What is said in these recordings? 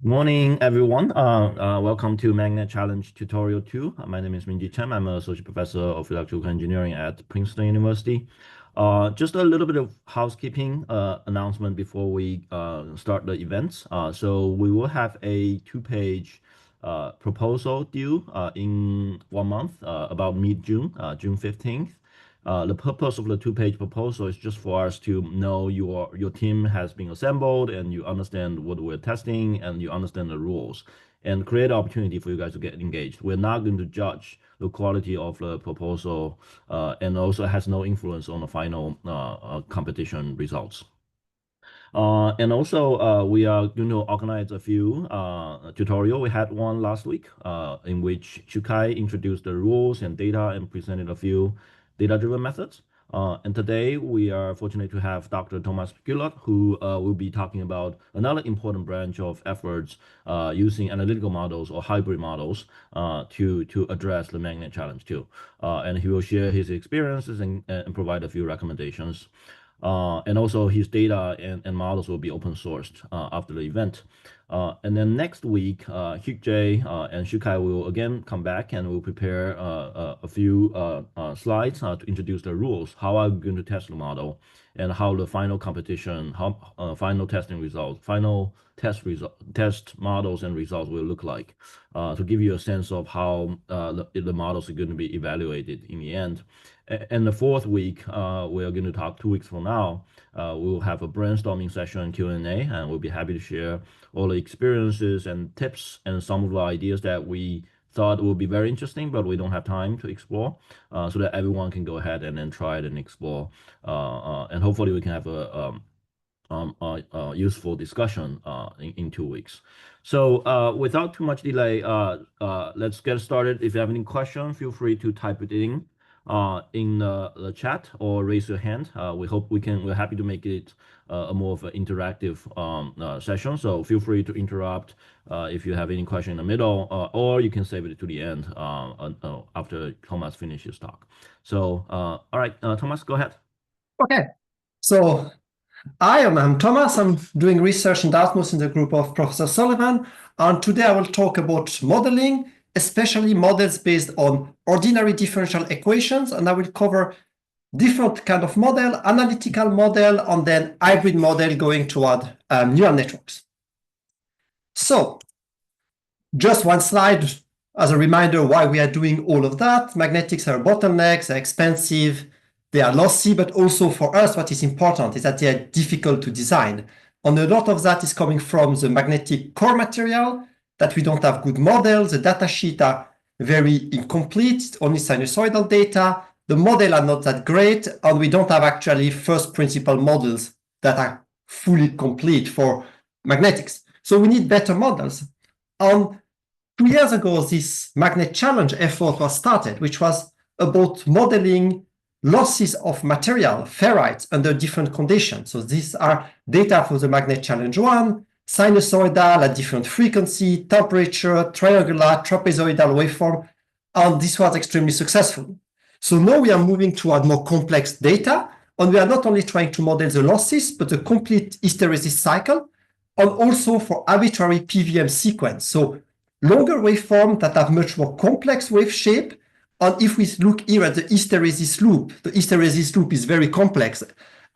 Good morning, everyone. Welcome to MagNet Challenge Tutorial 2. My name is Minji Chen. I'm an Associate Professor of Electrical Engineering at Princeton University. Just a little bit of housekeeping announcement before we start the events. So we will have a two-page proposal due in 1 month, about mid-June, June 15th. The purpose of the two-page proposal is just for us to know your team has been assembled and you understand what we're testing and you understand the rules and create an opportunity for you guys to get engaged. We're not going to judge the quality of the proposal and also has no influence on the final competition results. And also, we are going to organize a few tutorial. We had one last week in which Shukai introduced the rules and data and presented a few data-driven methods. And today we are fortunate to have Dr. Thomas Guillod, who will be talking about another important branch of efforts using analytical models or hybrid models to address the MagNet challenge too. And he will share his experiences and provide a few recommendations. And also his data and models will be open sourced after the event. And then next week, Hyuk-jae and Shukai will again come back and we'll prepare a few slides to introduce the rules, how I'm going to test the model, and how the final competition, final testing results, final test models and results will look like, to give you a sense of how the models are going to be evaluated in the end. And the fourth week, we are going to talk 2 weeks from now. We'll have a brainstorming session, Q&A, and we'll be happy to share all the experiences and tips and some of the ideas that we thought would be very interesting, but we don't have time to explore, so that everyone can go ahead and then try it and explore. And hopefully we can have a useful discussion in 2 weeks. So without too much delay, let's get started. If you have any questions, feel free to type it in the chat or raise your hand. We're happy to make it a more of an interactive session. So feel free to interrupt if you have any question in the middle, or you can save it to the end after Thomas finishes his talk. So all right, Thomas, go ahead. Okay, so I'm Thomas. I'm doing research in Dartmouth in the group of Professor Sullivan, and today I will talk about modeling, especially models based on ordinary differential equations, and I will cover different kind of model, analytical model, and then hybrid model going toward neural networks. So just one slide as a reminder why we are doing all of that. Magnetics are bottlenecks, they're expensive, they are lossy, but also for us, what is important is that they are difficult to design. And a lot of that is coming from the magnetic core material, that we don't have good models. The data sheet are very incomplete, only sinusoidal data. The model are not that great, and we don't have actually first principle models that are fully complete for magnetics. So we need better models. 2 years ago, this MagNet Challenge effort was started, which was about modeling losses of material, ferrites, under different conditions. So these are data for the MagNet Challenge 1, sinusoidal at different frequency, temperature, triangular, trapezoidal waveform, and this was extremely successful. So now we are moving toward more complex data, and we are not only trying to model the losses, but the complete hysteresis cycle, and also for arbitrary PVM sequence. So longer waveforms that have much more complex wave shape. And if we look here at the hysteresis loop, the hysteresis loop is very complex.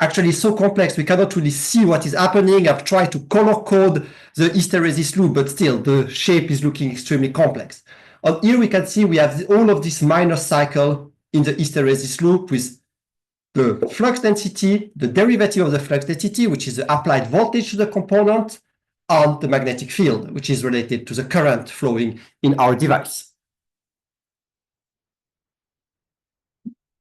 Actually, so complex we cannot really see what is happening. I've tried to color code the hysteresis loop, but still the shape is looking extremely complex. And here we can see we have all of this minor cycle in the hysteresis loop with the flux density, the derivative of the flux density, which is the applied voltage to the component, and the magnetic field, which is related to the current flowing in our device.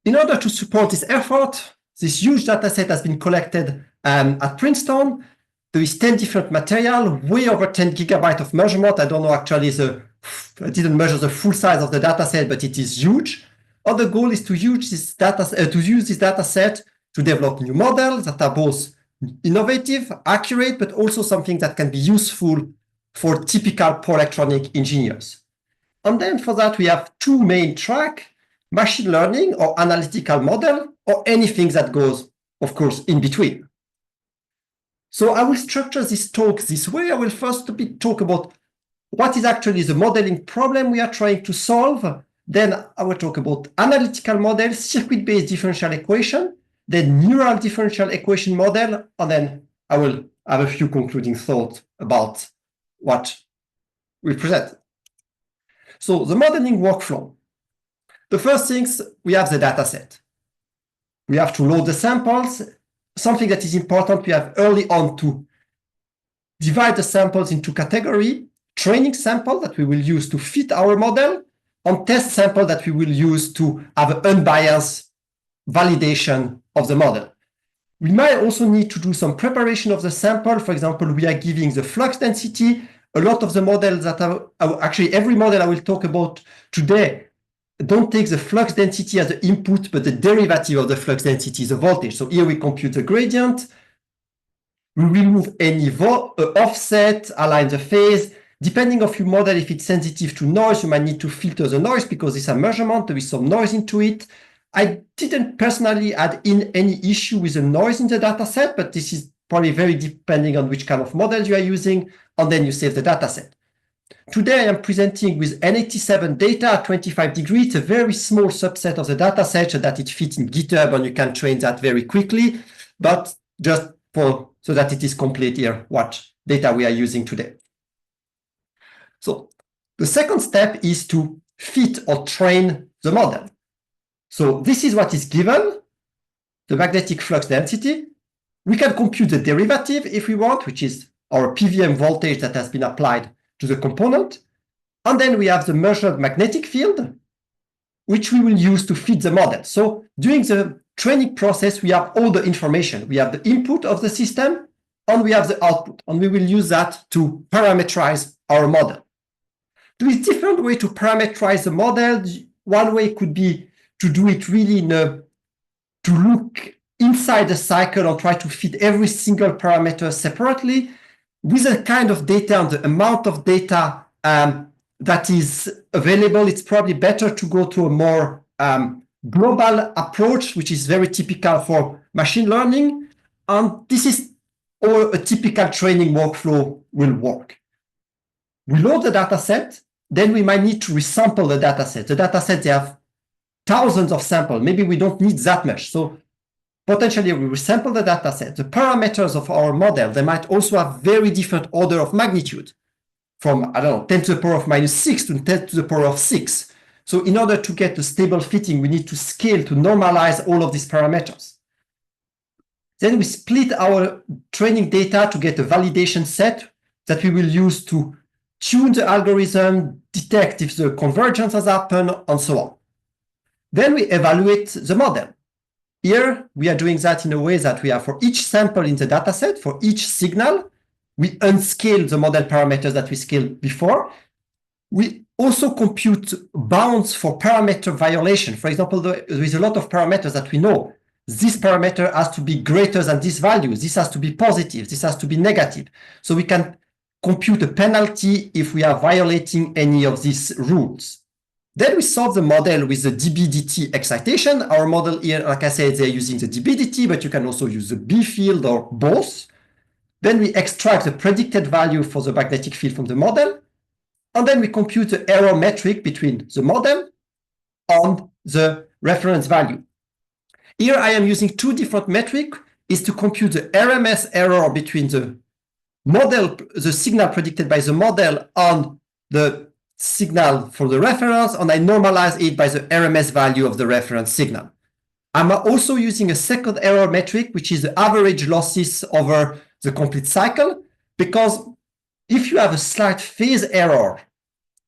In order to support this effort, this huge data set has been collected at Princeton. There is 10 different material, way over 10 gigabytes of measurement. I don't know actually I didn't measure the full size of the data set, but it is huge. And the goal is to use this data set to develop new models that are both innovative, accurate, but also something that can be useful for typical power electronic engineers. And then for that, we have two main tracks: machine learning or analytical model, or anything that goes, of course, in between. So I will structure this talk this way. I will first talk about what is actually the modeling problem we are trying to solve. Then I will talk about analytical model, circuit-based differential equation, then neural differential equation model, and then I will have a few concluding thoughts about what we present. So the modeling workflow. The first things, we have the data set. We have to load the samples. Something that is important, we have early on to divide the samples into category, training sample that we will use to fit our model, and test sample that we will use to have unbiased validation of the model. We might also need to do some preparation of the sample. For example, we are giving the flux density. A lot of the models that actually every model I will talk about today don't take the flux density as the input, but the derivative of the flux density, the voltage. So here we compute the gradient. We remove any offset, align the phase. Depending on your model, if it's sensitive to noise, you might need to filter the noise because it's a measurement, there is some noise into it. I didn't personally add in any issue with the noise in the data set, but this is probably very depending on which kind of model you are using, and then you save the data set. Today, I am presenting with N87 data at 25 degrees. It's a very small subset of the data set so that it fits in GitHub and you can train that very quickly, but just so that it is complete here, what data we are using today. So the second step is to fit or train the model. So this is what is given, the magnetic flux density. We can compute the derivative if we want, which is our PVM voltage that has been applied to the component. And then we have the measured magnetic field, which we will use to fit the model. So during the training process, we have all the information. We have the input of the system, and we have the output. And we will use that to parameterize our model. There is different way to parameterize the model. One way could be to do it really to look inside the cycle and try to fit every single parameter separately. With the kind of data and the amount of data that is available, it's probably better to go to a more global approach, which is very typical for machine learning. And this is how a typical training workflow will work. We load the data set, then we might need to resample the data set. The data set, they have thousands of samples. Maybe we don't need that much. So potentially we resample the data set. The parameters of our model, they might also have very different order of magnitude from, I don't know, 10 to the power of -6 to 10 to the power of 6. So in order to get a stable fitting, we need to scale to normalize all of these parameters. Then we split our training data to get a validation set that we will use to tune the algorithm, detect if the convergence has happened, and so on. Then we evaluate the model. Here, we are doing that in a way that we have for each sample in the dataset, for each signal, we unscale the model parameters that we scaled before. We also compute bounds for parameter violation. For example, there is a lot of parameters that we know. This parameter has to be greater than this value. This has to be positive. This has to be negative. So we can compute a penalty if we are violating any of these rules. Then we solve the model with the dB/dt excitation. Our model here, like I said, they're using the dB/dt, but you can also use the B field or both. Then we extract the predicted value for the magnetic field from the model. And then we compute the error metric between the model and the reference value. Here I am using two different metrics, is to compute the RMS error between the model, the signal predicted by the model and the signal for the reference, and I normalize it by the RMS value of the reference signal. I'm also using a second error metric, which is the average losses over the complete cycle, because if you have a slight phase error,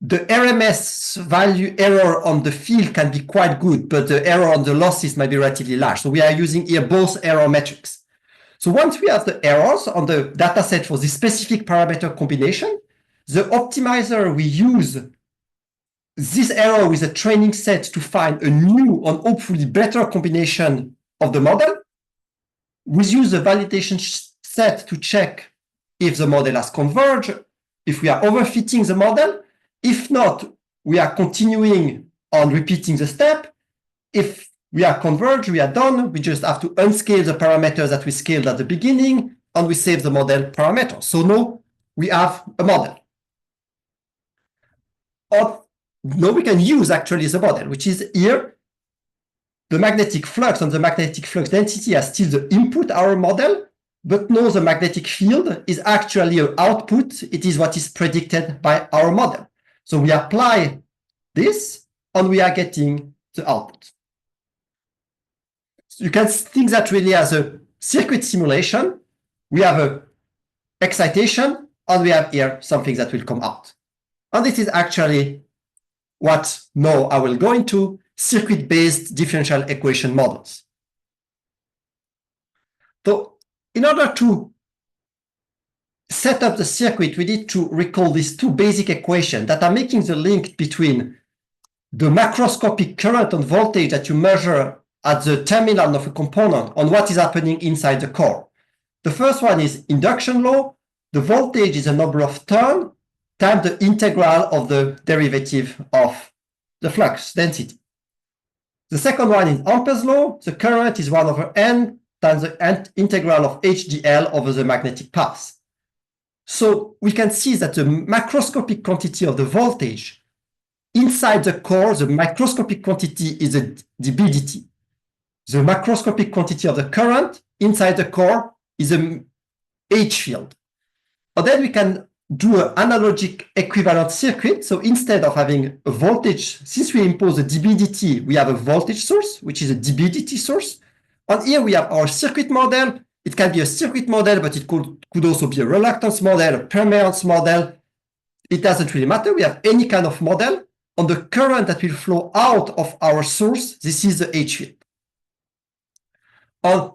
the RMS value error on the field can be quite good, but the error on the losses might be relatively large. So we are using here both error metrics. So once we have the errors on the dataset for this specific parameter combination, the optimizer, we use this error with a training set to find a new and hopefully better combination of the model. We use the validation set to check if the model has converged, if we are overfitting the model. If not, we are continuing on repeating the step. If we are converged, we are done. We just have to unscale the parameters that we scaled at the beginning, and we save the model parameter. So now we have a model. Or now we can use actually the model, which is here. The magnetic flux and the magnetic flux density are still the input our model, but now the magnetic field is actually an output. It is what is predicted by our model. So we apply this and we are getting the output. So you can think that really as a circuit simulation. We have an excitation and we have here something that will come out. And this is actually what now I will go into circuit-based differential equation models. So in order to set up the circuit, we need to recall these two basic equations that are making the link between the macroscopic current and voltage that you measure at the terminal of a component and what is happening inside the core. The first one is induction law. The voltage is a number of turns times the integral of the derivative of the flux density. The second one is Ampere's law. The current is 1 over n times the integral of HDL over the magnetic path. So we can see that the macroscopic quantity of the voltage inside the core, the microscopic quantity is a dB/dt. The macroscopic quantity of the current inside the core is a H field. And then we can do an analogic equivalent circuit. So instead of having a voltage, since we impose a dB/dt, we have a voltage source, which is a dB/dt source. And here we have our circuit model. It can be a circuit model, but it could also be a reluctance model, a permeance model. It doesn't really matter. We have any kind of model. On the current that will flow out of our source, this is the H field. And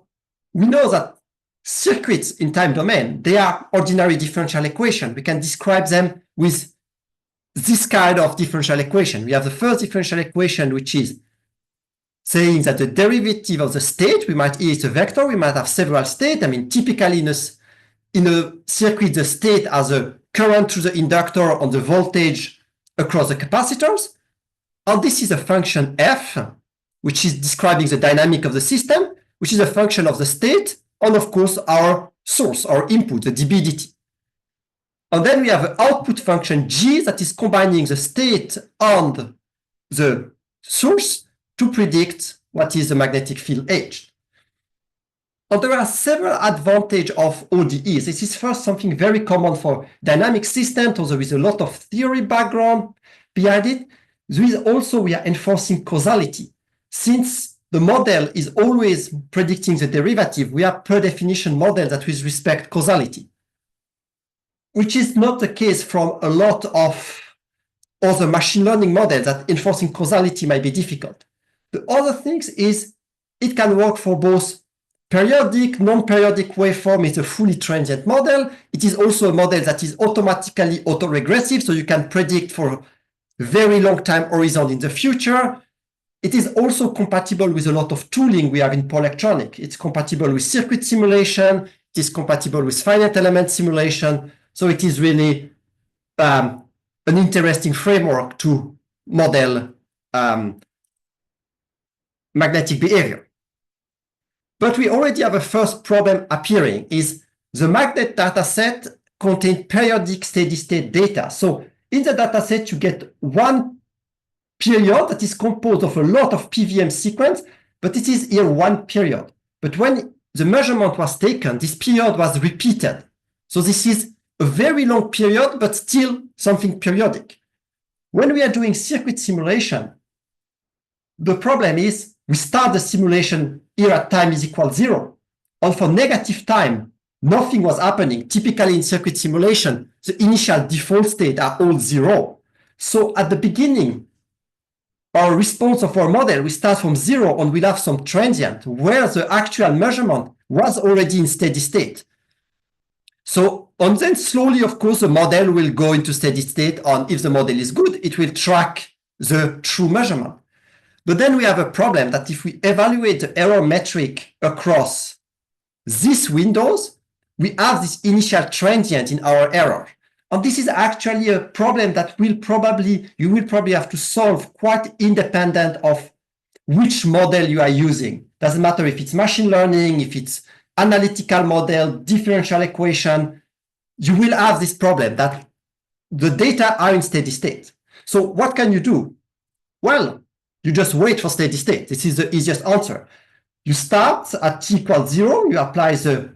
we know that circuits in time domain, they are ordinary differential equations. We can describe them with this kind of differential equation. We have the first differential equation, which is saying that the derivative of the state, we might, here it's a vector, we might have several states. I mean, typically in a circuit, the state has a current through the inductor and the voltage across the capacitors. And this is a function f, which is describing the dynamic of the system, which is a function of the state, and of course, our source, our input, the dB/dt. And then we have an output function g that is combining the state and the source to predict what is the magnetic field H. And there are several advantages of ODEs. This is first something very common for dynamic systems, although there is a lot of theory background behind it. There is also, we are enforcing causality. Since the model is always predicting the derivative, we have per definition models that will respect causality, which is not the case from a lot of other machine learning models that enforcing causality might be difficult. The other thing is it can work for both periodic, non-periodic waveform. Is a fully transient model. It is also a model that is automatically autoregressive, so you can predict for very long time horizon in the future. It is also compatible with a lot of tooling we have in power electronics. It's compatible with circuit simulation. It is compatible with finite element simulation. So it is really an interesting framework to model magnetic behavior. But we already have a first problem appearing, is the MagNet dataset contains periodic steady-state data. So in the dataset, you get one period that is composed of a lot of PVM sequence, but it is here one period. But when the measurement was taken, this period was repeated. So this is a very long period, but still something periodic. When we are doing circuit simulation, the problem is we start the simulation here at time is equal 0. And for negative time, nothing was happening. Typically in circuit simulation, the initial default state are all 0. So at the beginning, our response of our model, we start from 0 and we'll have some transient where the actual measurement was already in steady state. So, and then slowly, of course, the model will go into steady state, and if the model is good, it will track the true measurement. But then we have a problem that if we evaluate the error metric across these windows, we have this initial transient in our error. And this is actually a problem that you will probably have to solve quite independent of which model you are using. Doesn't matter if it's machine learning, if it's analytical model, differential equation, you will have this problem that the data are in steady state. So what can you do? Well, you just wait for steady state. This is the easiest answer. You start at t equals 0, you apply the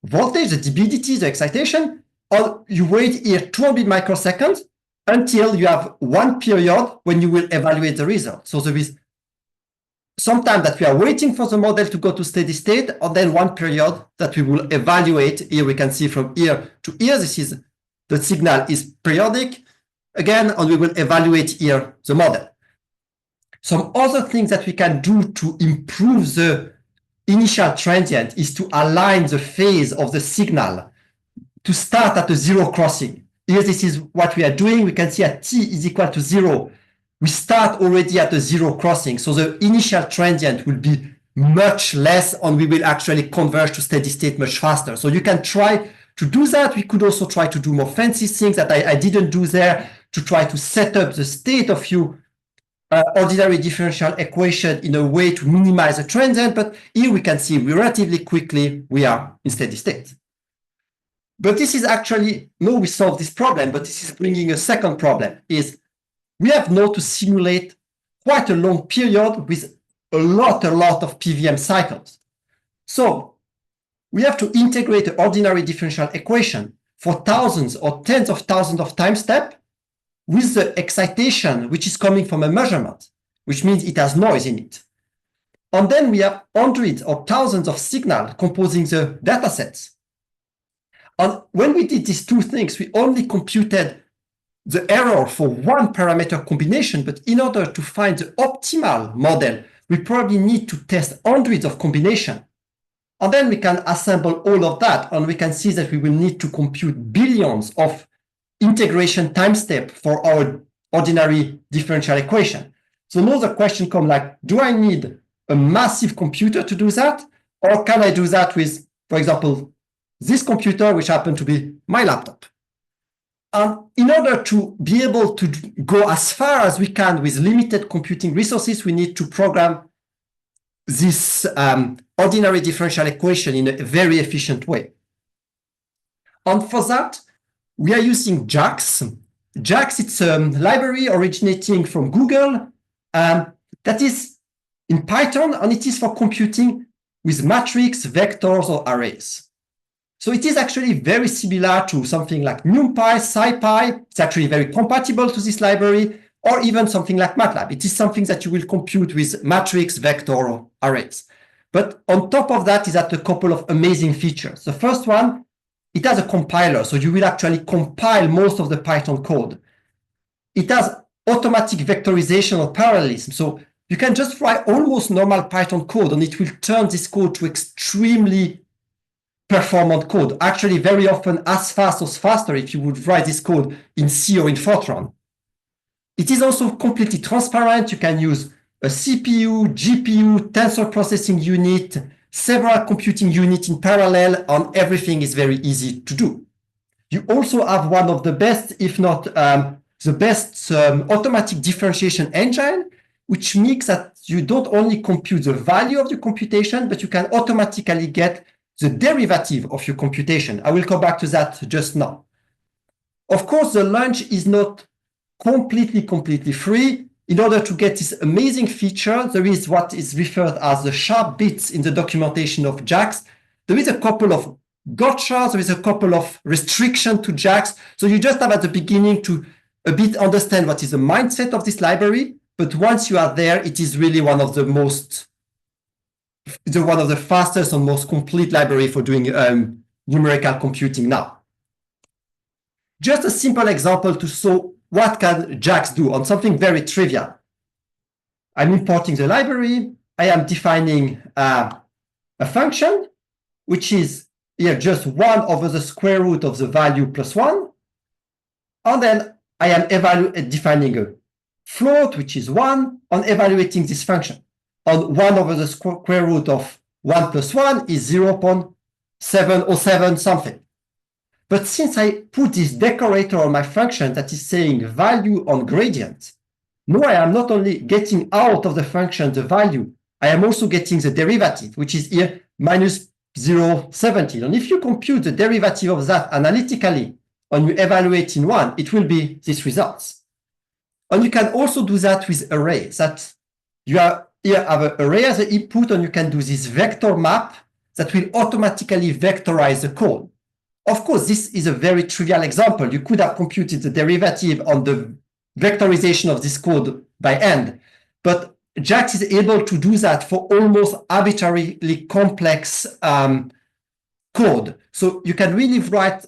voltage, the dBdt, the excitation, or you wait here 200 microseconds until you have one period when you will evaluate the result. So there is some time that we are waiting for the model to go to steady state, and then one period that we will evaluate. Here we can see from here to here, this is the signal is periodic again, and we will evaluate here the model. Some other things that we can do to improve the initial transient is to align the phase of the signal to start at the zero crossing. Here, this is what we are doing. We can see at t is equal to 0. We start already at the zero crossing. So the initial transient will be much less, and we will actually converge to steady state much faster. So you can try to do that. We could also try to do more fancy things that I didn't do there, to try to set up the state of your ordinary differential equation in a way to minimize the transient. But here we can see relatively quickly we are in steady state. But this is actually, no, we solved this problem, but this is bringing a second problem, is we have now to simulate quite a long period with a lot of PVM cycles. So we have to integrate the ordinary differential equation for thousands or tens of thousands of time steps with the excitation, which is coming from a measurement, which means it has noise in it. And then we have hundreds or thousands of signals composing the data sets. And when we did these two things, we only computed the error for one parameter combination, but in order to find the optimal model, we probably need to test hundreds of combinations. And then we can assemble all of that, and we can see that we will need to compute billions of integration time steps for our ordinary differential equation. So now the question comes like, do I need a massive computer to do that? Or can I do that with, for example, this computer, which happened to be my laptop? And in order to be able to go as far as we can with limited computing resources, we need to program this ordinary differential equation in a very efficient way. And for that, we are using JAX. JAX, it's a library originating from Google that is in Python, and it is for computing with matrix, vectors, or arrays. So it is actually very similar to something like NumPy, SciPy. It's actually very compatible to this library, or even something like MATLAB. It is something that you will compute with matrix, vector, or arrays. But on top of that is a couple of amazing features. The first one, it has a compiler, so you will actually compile most of the Python code. It has automatic vectorization or parallelism. So you can just write almost normal Python code, and it will turn this code to extremely performant code, actually very often as fast or faster if you would write this code in C or in Fortran. It is also completely transparent. You can use a CPU, GPU, tensor processing unit, several computing units in parallel, and everything is very easy to do. You also have one of the best, if not the best automatic differentiation engine, which makes that you don't only compute the value of your computation, but you can automatically get the derivative of your computation. I will come back to that just now. Of course, the launch is not completely free. In order to get this amazing feature, there is what is referred as the sharp bits in the documentation of JAX. There is a couple of gotchas, there is a couple of restrictions to JAX. So you just have at the beginning to a bit understand what is the mindset of this library. But once you are there, it is really one of the fastest and most complete library for doing numerical computing now. Just a simple example to show what can JAX do on something very trivial. I'm importing the library. I am defining a function, which is here just 1 over the square root of the value plus 1. And then I am defining a float, which is 1, and evaluating this function. And 1 over the square root of 1 plus 1 is 0.707 something. But since I put this decorator on my function that is saying value on gradient, now I am not only getting out of the function the value, I am also getting the derivative, which is here minus 0, 17. And if you compute the derivative of that analytically and you evaluate in one, it will be these results. And you can also do that with arrays. That you have an array as an input, and you can do this vector map that will automatically vectorize the code. Of course, this is a very trivial example. You could have computed the derivative on the vectorization of this code by hand, but JAX is able to do that for almost arbitrarily complex code. So you can really write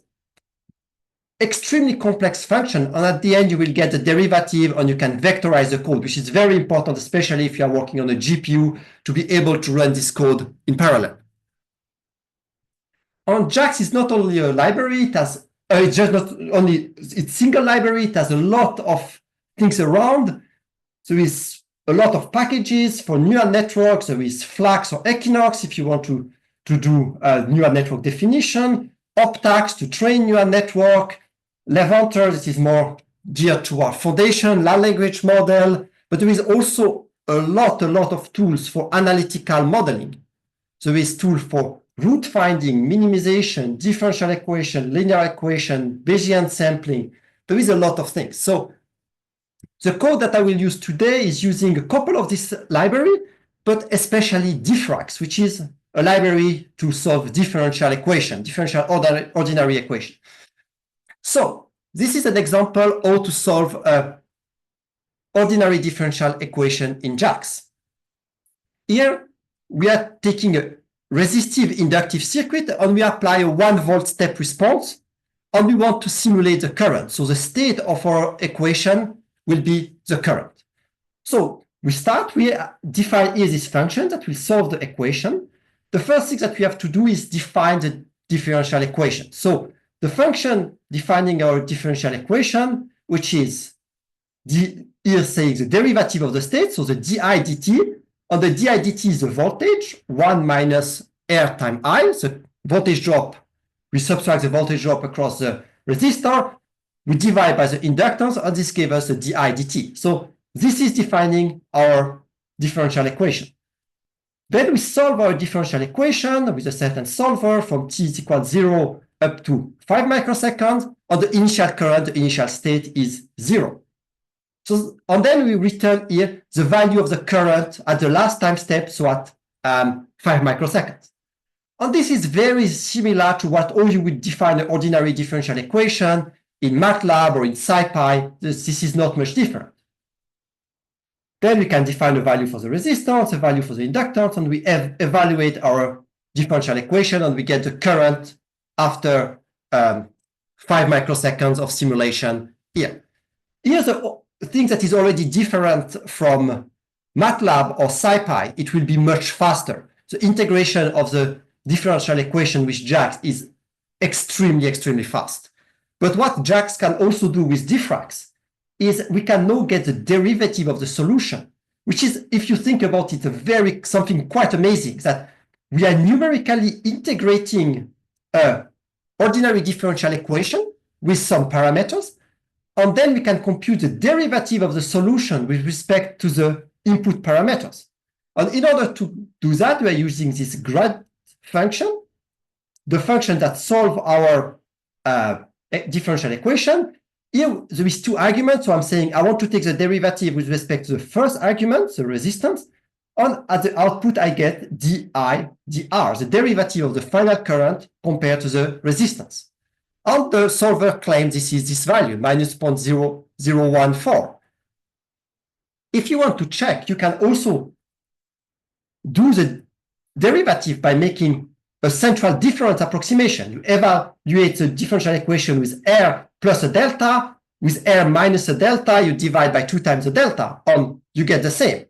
extremely complex function, and at the end you will get the derivative and you can vectorize the code, which is very important, especially if you are working on a GPU, to be able to run this code in parallel. And JAX is not only a library, it has it's just not only it's single library, it has a lot of things around. There is a lot of packages for neural networks. There is Flax or Equinox if you want to do neural network definition, Optax to train neural network, Levanter, this is more geared to our foundation, large language model, but there is also a lot of tools for analytical modeling. There is tools for root finding, minimization, differential equation, linear equation, Bayesian sampling. There is a lot of things. So the code that I will use today is using a couple of this library, but especially diffrax, which is a library to solve differential equation, differential ordinary equation. So this is an example how to solve an ordinary differential equation in JAX. Here we are taking a resistive inductive circuit and we apply a 1 volt step response and we want to simulate the current. So the state of our equation will be the current. So we define here this function that will solve the equation. The first thing that we have to do is define the differential equation. So the function defining our differential equation, which is here saying the derivative of the state, so the di dt, and the di dt is the voltage, 1 minus R times I, so voltage drop, we subtract the voltage drop across the resistor, we divide by the inductance, and this gives us the di dt. So this is defining our differential equation. Then we solve our differential equation with a certain solver from t is equal to 0 up to 5 microseconds, and the initial current, the initial state is 0. So, and then we return here the value of the current at the last time step, so at 5 microseconds. And this is very similar to how you would define an ordinary differential equation in MATLAB or in SciPy. This is not much different. Then we can define a value for the resistance, a value for the inductance, and we evaluate our differential equation, and we get the current after 5 microseconds of simulation here. Here's a thing that is already different from MATLAB or SciPy. It will be much faster. The integration of the differential equation with JAX is extremely fast. But what JAX can also do with diffrax is we can now get the derivative of the solution, which is, if you think about it, something quite amazing, that we are numerically integrating an ordinary differential equation with some parameters, and then we can compute the derivative of the solution with respect to the input parameters. And in order to do that, we are using this grad function, the function that solves our differential equation. Here, there is 2 arguments. So I'm saying I want to take the derivative with respect to the first argument, the resistance, and at the output, I get di dr, the derivative of the final current compared to the resistance. And the solver claims this is this value, minus 0.0014. If you want to check, you can also do the derivative by making a central difference approximation. You evaluate the differential equation with R plus a delta, with R minus a delta, you divide by 2 times the delta, and you get the same.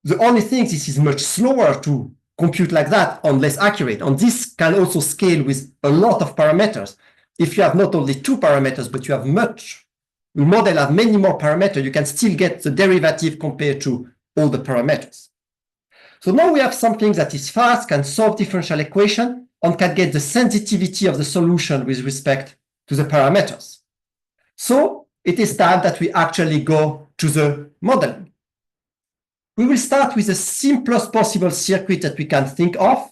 The only thing, this is much slower to compute like that and less accurate. And this can also scale with a lot of parameters. If you have not only 2 parameters, but you have the model has many more parameters, you can still get the derivative compared to all the parameters. So now we have something that is fast, can solve differential equation, and can get the sensitivity of the solution with respect to the parameters. So it is time that we actually go to the modeling. We will start with the simplest possible circuit that we can think of.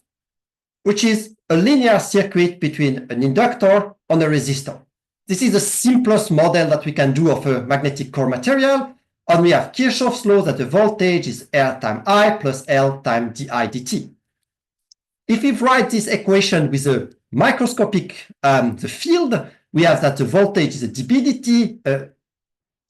which is a linear circuit between an inductor and a resistor. This is the simplest model that we can do of a magnetic core material. And we have Kirchhoff's law that the voltage is R times I plus L times di dt. If we write this equation with a microscopic the field, we have that the voltage is a dB dt,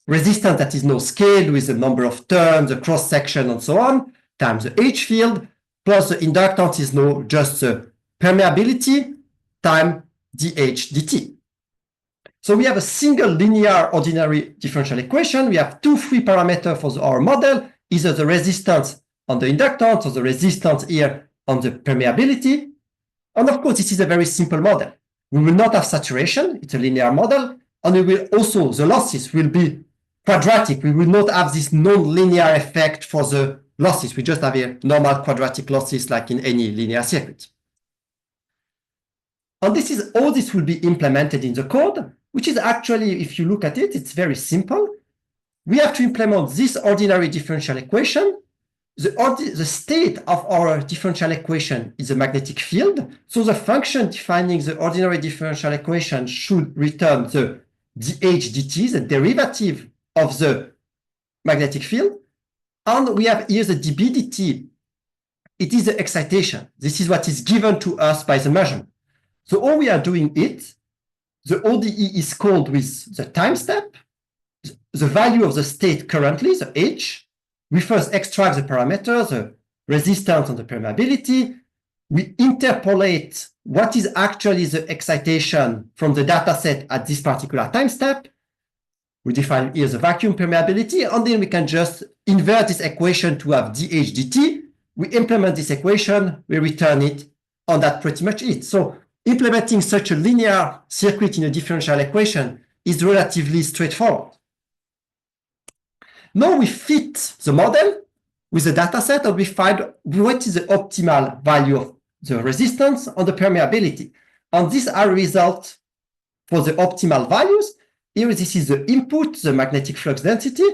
resistance that is now scaled with the number of turns, the cross section, and so on, times the H field, plus the inductance is now just the permeability times dH dt. So we have a single linear ordinary differential equation. We have two free parameters for our model, either the resistance on the inductance or the resistance here on the permeability. And of course, this is a very simple model. We will not have saturation. It's a linear model. And we will also, the losses will be quadratic. We will not have this non-linear effect for the losses. We just have a normal quadratic losses like in any linear circuit. And this is all this will be implemented in the code, which is actually, if you look at it, it's very simple. We have to implement this ordinary differential equation. The state of our differential equation is a magnetic field. So the function defining the ordinary differential equation should return the dH dt, the derivative of the magnetic field. And we have here the dB dt. It is the excitation. This is what is given to us by the measurement. So all we are doing it, the ODE is called with the time step, the value of the state currently, the H. We first extract the parameters, the resistance and the permeability. We interpolate what is actually the excitation from the data set at this particular time step. We define here the vacuum permeability, and then we can just invert this equation to have dH dt. We implement this equation, we return it, and that's pretty much it. So implementing such a linear circuit in a differential equation is relatively straightforward. Now we fit the model with the data set and we find what is the optimal value of the resistance and the permeability. And these are results for the optimal values. Here, this is the input, the magnetic flux density.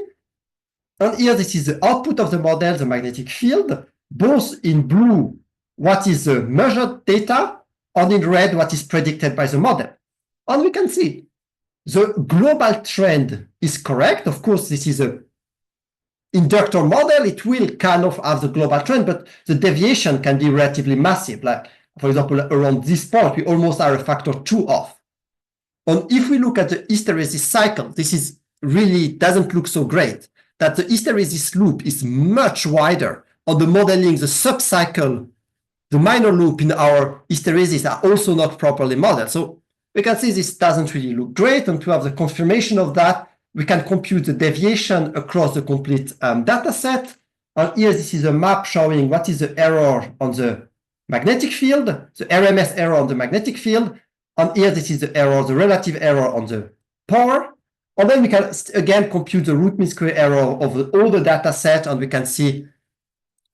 And here, this is the output of the model, the magnetic field, both in blue, what is the measured data, and in red, what is predicted by the model. And we can see the global trend is correct. Of course, this is a inductor model. It will kind of have the global trend, but the deviation can be relatively massive. Like, for example, around this point, we almost are a factor 2 off. And if we look at the hysteresis cycle, this is really doesn't look so great, that the hysteresis loop is much wider. On the modeling, the subcycle, the minor loop in our hysteresis are also not properly modeled. So we can see this doesn't really look great. And to have the confirmation of that, we can compute the deviation across the complete data set. And here, this is a map showing what is the error on the magnetic field, the RMS error on the magnetic field. And here, this is the error, the relative error on the power. And then we can, again, compute the root mean square error of all the data set. And we can see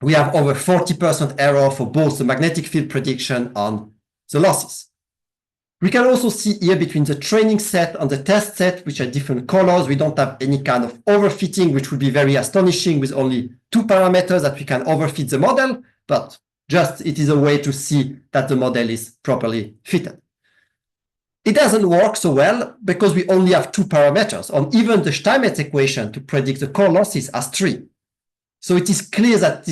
we have over 40% error for both the magnetic field prediction and the losses. We can also see here between the training set and the test set, which are different colors. We don't have any kind of overfitting, which would be very astonishing with only 2 parameters that we can overfit the model, but just it is a way to see that the model is properly fitted. It doesn't work so well because we only have 2 parameters, and even the Steinmetz equation to predict the core losses has 3. So it is clear that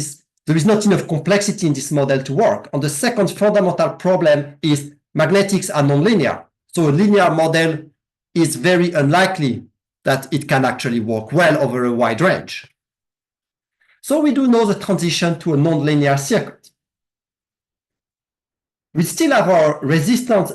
there is not enough complexity in this model to work. And the second fundamental problem is magnetics are nonlinear. So a linear model is very unlikely that it can actually work well over a wide range. So we do know the transition to a nonlinear circuit. We still have our resistance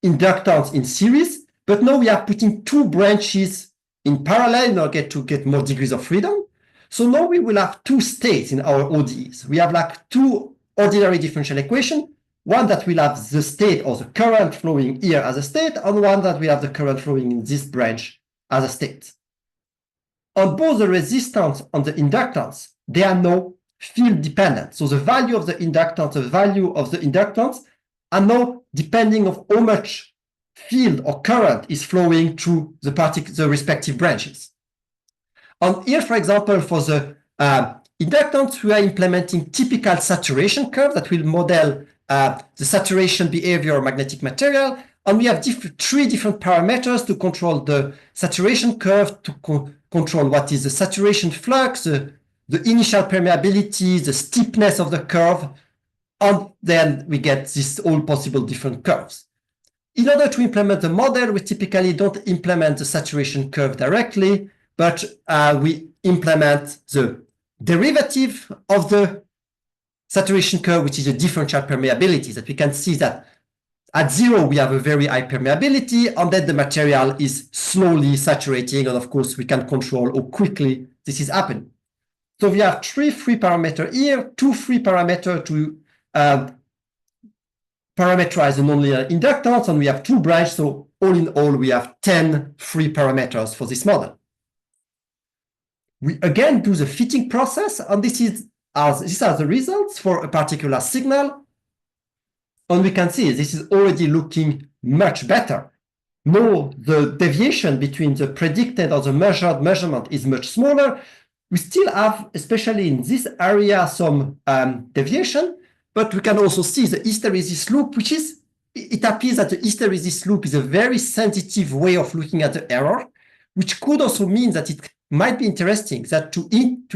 inductance in series, but now we are putting 2 branches in parallel in order to get more degrees of freedom. So now we will have 2 states in our ODEs. We have like 2 ordinary differential equations, one that will have the state or the current flowing here as a state, and one that will have the current flowing in this branch as a state. On both the resistance and the inductance, they are now field dependent. So the value of the inductance, the value of the inductance are now depending on how much field or current is flowing through the respective branches. And here, for example, for the inductance, we are implementing typical saturation curve that will model the saturation behavior of magnetic material. And we have three different parameters to control the saturation curve, to control what is the saturation flux, the initial permeability, the steepness of the curve. And then we get these all possible different curves. In order to implement the model, we typically don't implement the saturation curve directly, but we implement the derivative of the saturation curve, which is a differential permeability, that we can see that at zero, we have a very high permeability, and then the material is slowly saturating. And of course, we can control how quickly this is happening. So we have three free parameters here, two free parameters to parameterize the nonlinear inductance, and we have two branches. So all in all, we have 10 free parameters for this model. We again do the fitting process, and these are the results for a particular signal. And we can see this is already looking much better. No, the deviation between the predicted or the measured measurement is much smaller. We still have, especially in this area, some deviation, but we can also see the hysteresis loop, which is, it appears that the hysteresis loop is a very sensitive way of looking at the error, which could also mean that it might be interesting that to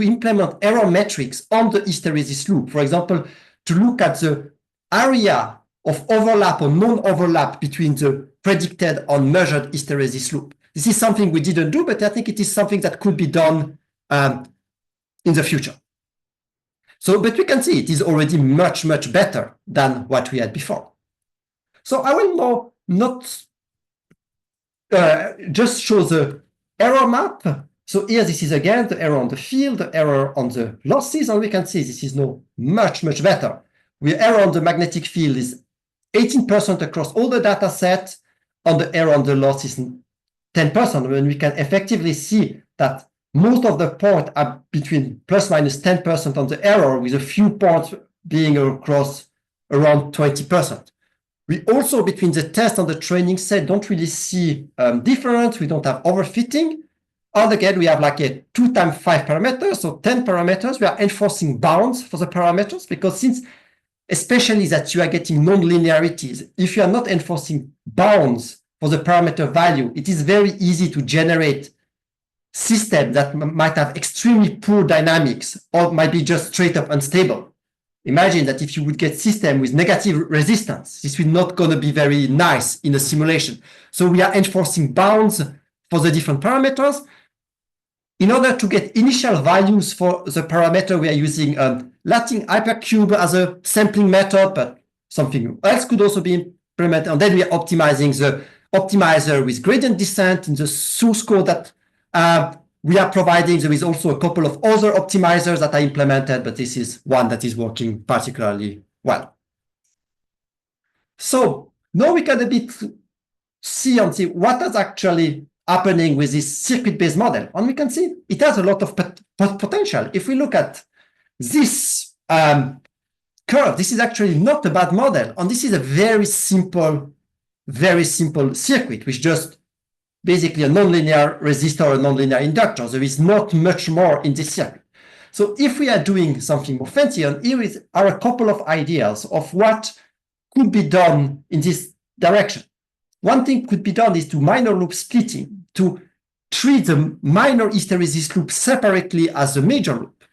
implement error metrics on the hysteresis loop, for example, to look at the area of overlap or non-overlap between the predicted and measured hysteresis loop. This is something we didn't do, but I think it is something that could be done in the future. So, but we can see it is already much, much better than what we had before. So I will now not just show the error map. So here, this is again the error on the field, the error on the losses, and we can see this is now much, much better. The error on the magnetic field is 18% across all the data set, and the error on the loss is 10%, when we can effectively see that most of the points are between plus minus 10% on the error, with a few points being across around 20%. We also, between the test and the training set, don't really see difference. We don't have overfitting. And again, we have like a 2 times 5 parameters, so 10 parameters. We are enforcing bounds for the parameters, because since especially that you are getting non-linearities, if you are not enforcing bounds for the parameter value, it is very easy to generate systems that might have extremely poor dynamics or might be just straight up unstable. Imagine that if you would get system with negative resistance, this will not going to be very nice in a simulation. So we are enforcing bounds for the different parameters. In order to get initial values for the parameter, we are using Latin hypercube as a sampling method, but something else could also be implemented. And then we are optimizing the optimizer with gradient descent in the source code that we are providing. There is also a couple of other optimizers that are implemented, but this is one that is working particularly well. So now we can a bit see what is actually happening with this circuit-based model. And we can see it has a lot of potential. If we look at this curve, this is actually not a bad model. And this is a very simple circuit, which just basically a nonlinear resistor or nonlinear inductor. There is not much more in this circuit. So if we are doing something more fancy, and here are a couple of ideas of what could be done in this direction. One thing could be done is to minor loop splitting, to treat the minor hysteresis loop separately as a major loop.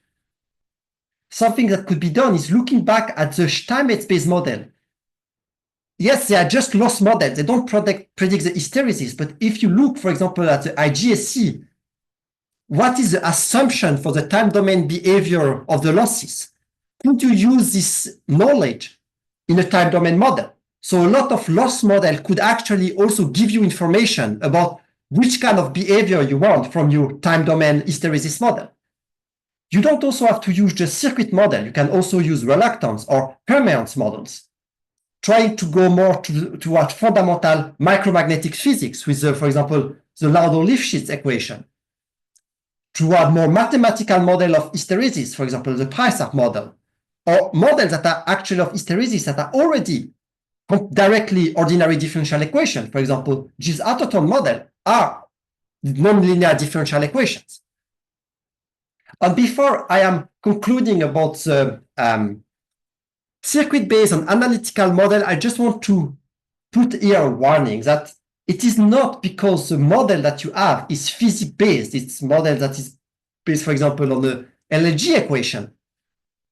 Something that could be done is looking back at the Steinmetz-based model. Yes, they are just loss models. They don't predict the hysteresis. But if you look, for example, at the IGSC, what is the assumption for the time domain behavior of the losses? Could you use this knowledge in a time domain model? So a lot of loss model could actually also give you information about which kind of behavior you want from your time domain hysteresis model. You don't also have to use the circuit model. You can also use reluctance or permeance models, trying to go more toward fundamental micromagnetic physics with, for example, the Laudo-Lifshitz equation, toward more mathematical model of hysteresis, for example, the Price-Arp model, or models that are actually of hysteresis that are already directly ordinary differential equation. For example, Gilles Atherton model are nonlinear differential equations. And before I am concluding about the circuit-based and analytical model, I just want to put here a warning that it is not because the model that you have is physics-based. It's a model that is based, for example, on the LNG equation.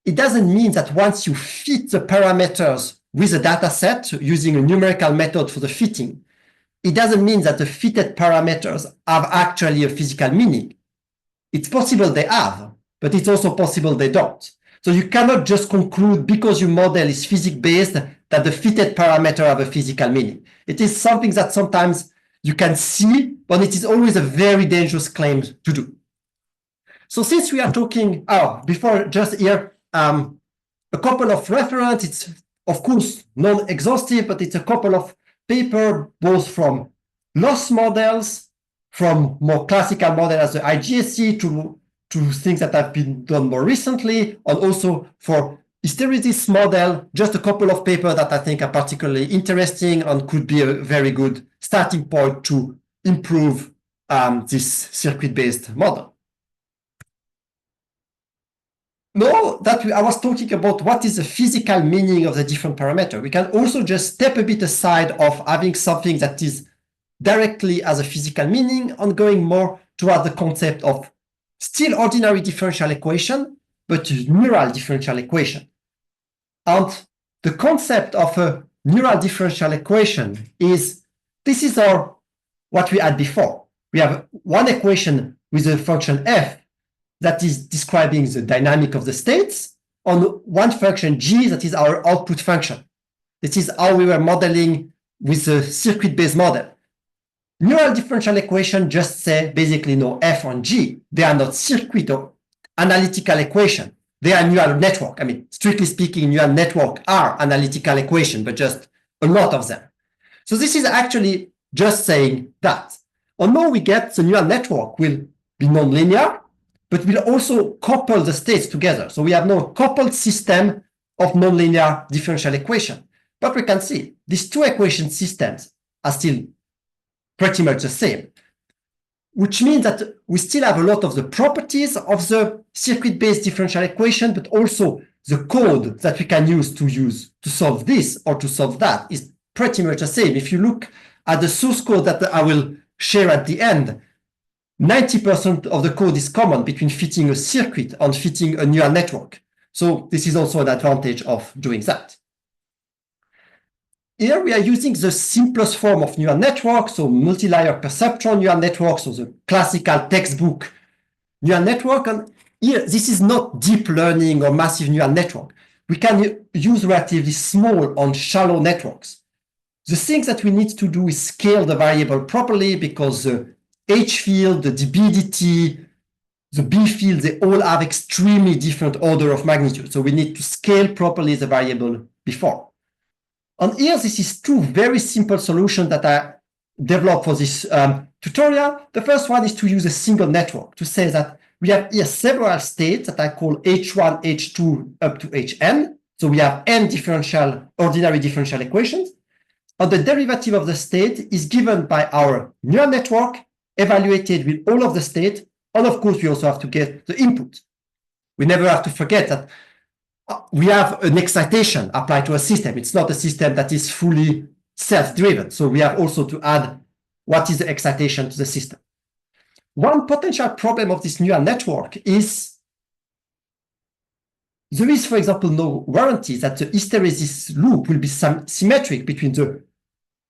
It doesn't mean that once you fit the parameters with a data set using a numerical method for the fitting, it doesn't mean that the fitted parameters have actually a physical meaning. It's possible they have, but it's also possible they don't. So you cannot just conclude because your model is physics-based that the fitted parameter have a physical meaning. It is something that sometimes you can see, but it is always a very dangerous claim to do. So since we are talking, before just here, a couple of references, it's of course non-exhaustive, but it's a couple of papers, both from loss models, from more classical models as the IGSC to things that have been done more recently, and also for hysteresis model, just a couple of papers that I think are particularly interesting and could be a very good starting point to improve this circuit-based model. Now that I was talking about what is the physical meaning of the different parameters, we can also just step a bit aside of having something that is directly as a physical meaning and going more toward the concept of still ordinary differential equation, but neural differential equation. And the concept of a neural differential equation is, this is what we had before. We have one equation with a function f that is describing the dynamic of the states, on one function g that is our output function. This is how we were modeling with the circuit-based model. Neural differential equation just say basically no f on g. They are not circuit or analytical equation. They are neural network. I mean, strictly speaking, neural network are analytical equation, but just a lot of them. So this is actually just saying that. Although we get the neural network will be nonlinear, but will also couple the states together. So we have now a coupled system of nonlinear differential equation. But we can see these two equation systems are still pretty much the same, which means that we still have a lot of the properties of the circuit-based differential equation, but also the code that we can use to solve this or to solve that is pretty much the same. If you look at the source code that I will share at the end, 90% of the code is common between fitting a circuit and fitting a neural network. So this is also an advantage of doing that. Here we are using the simplest form of neural network, so multi-layer perceptron neural network, so the classical textbook neural network. And here, this is not deep learning or massive neural network. We can use relatively small and shallow networks. The things that we need to do is scale the variable properly because the H field, the DBDT, the B field, they all have extremely different order of magnitude. So we need to scale properly the variable before. And here, this is two very simple solutions that I developed for this tutorial. The first one is to use a single network to say that we have here several states that I call H1, H2 up to Hn. So we have n ordinary differential equations. And the derivative of the state is given by our neural network, evaluated with all of the state. And of course, we also have to get the input. We never have to forget that we have an excitation applied to a system. It's not a system that is fully self-driven. So we have also to add what is the excitation to the system. One potential problem of this neural network is there is, for example, no warranty that the hysteresis loop will be symmetric between the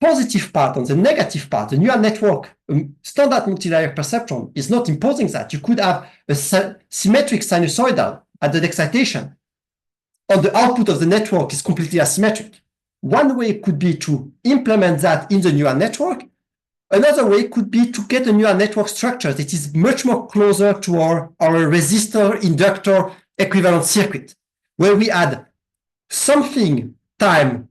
positive part and the negative part. The neural network, standard multi-layer perceptron, is not imposing that. You could have a symmetric sinusoidal at the excitation, and the output of the network is completely asymmetric. One way could be to implement that in the neural network. Another way could be to get a neural network structure that is much more closer to our resistor inductor equivalent circuit, where we add something times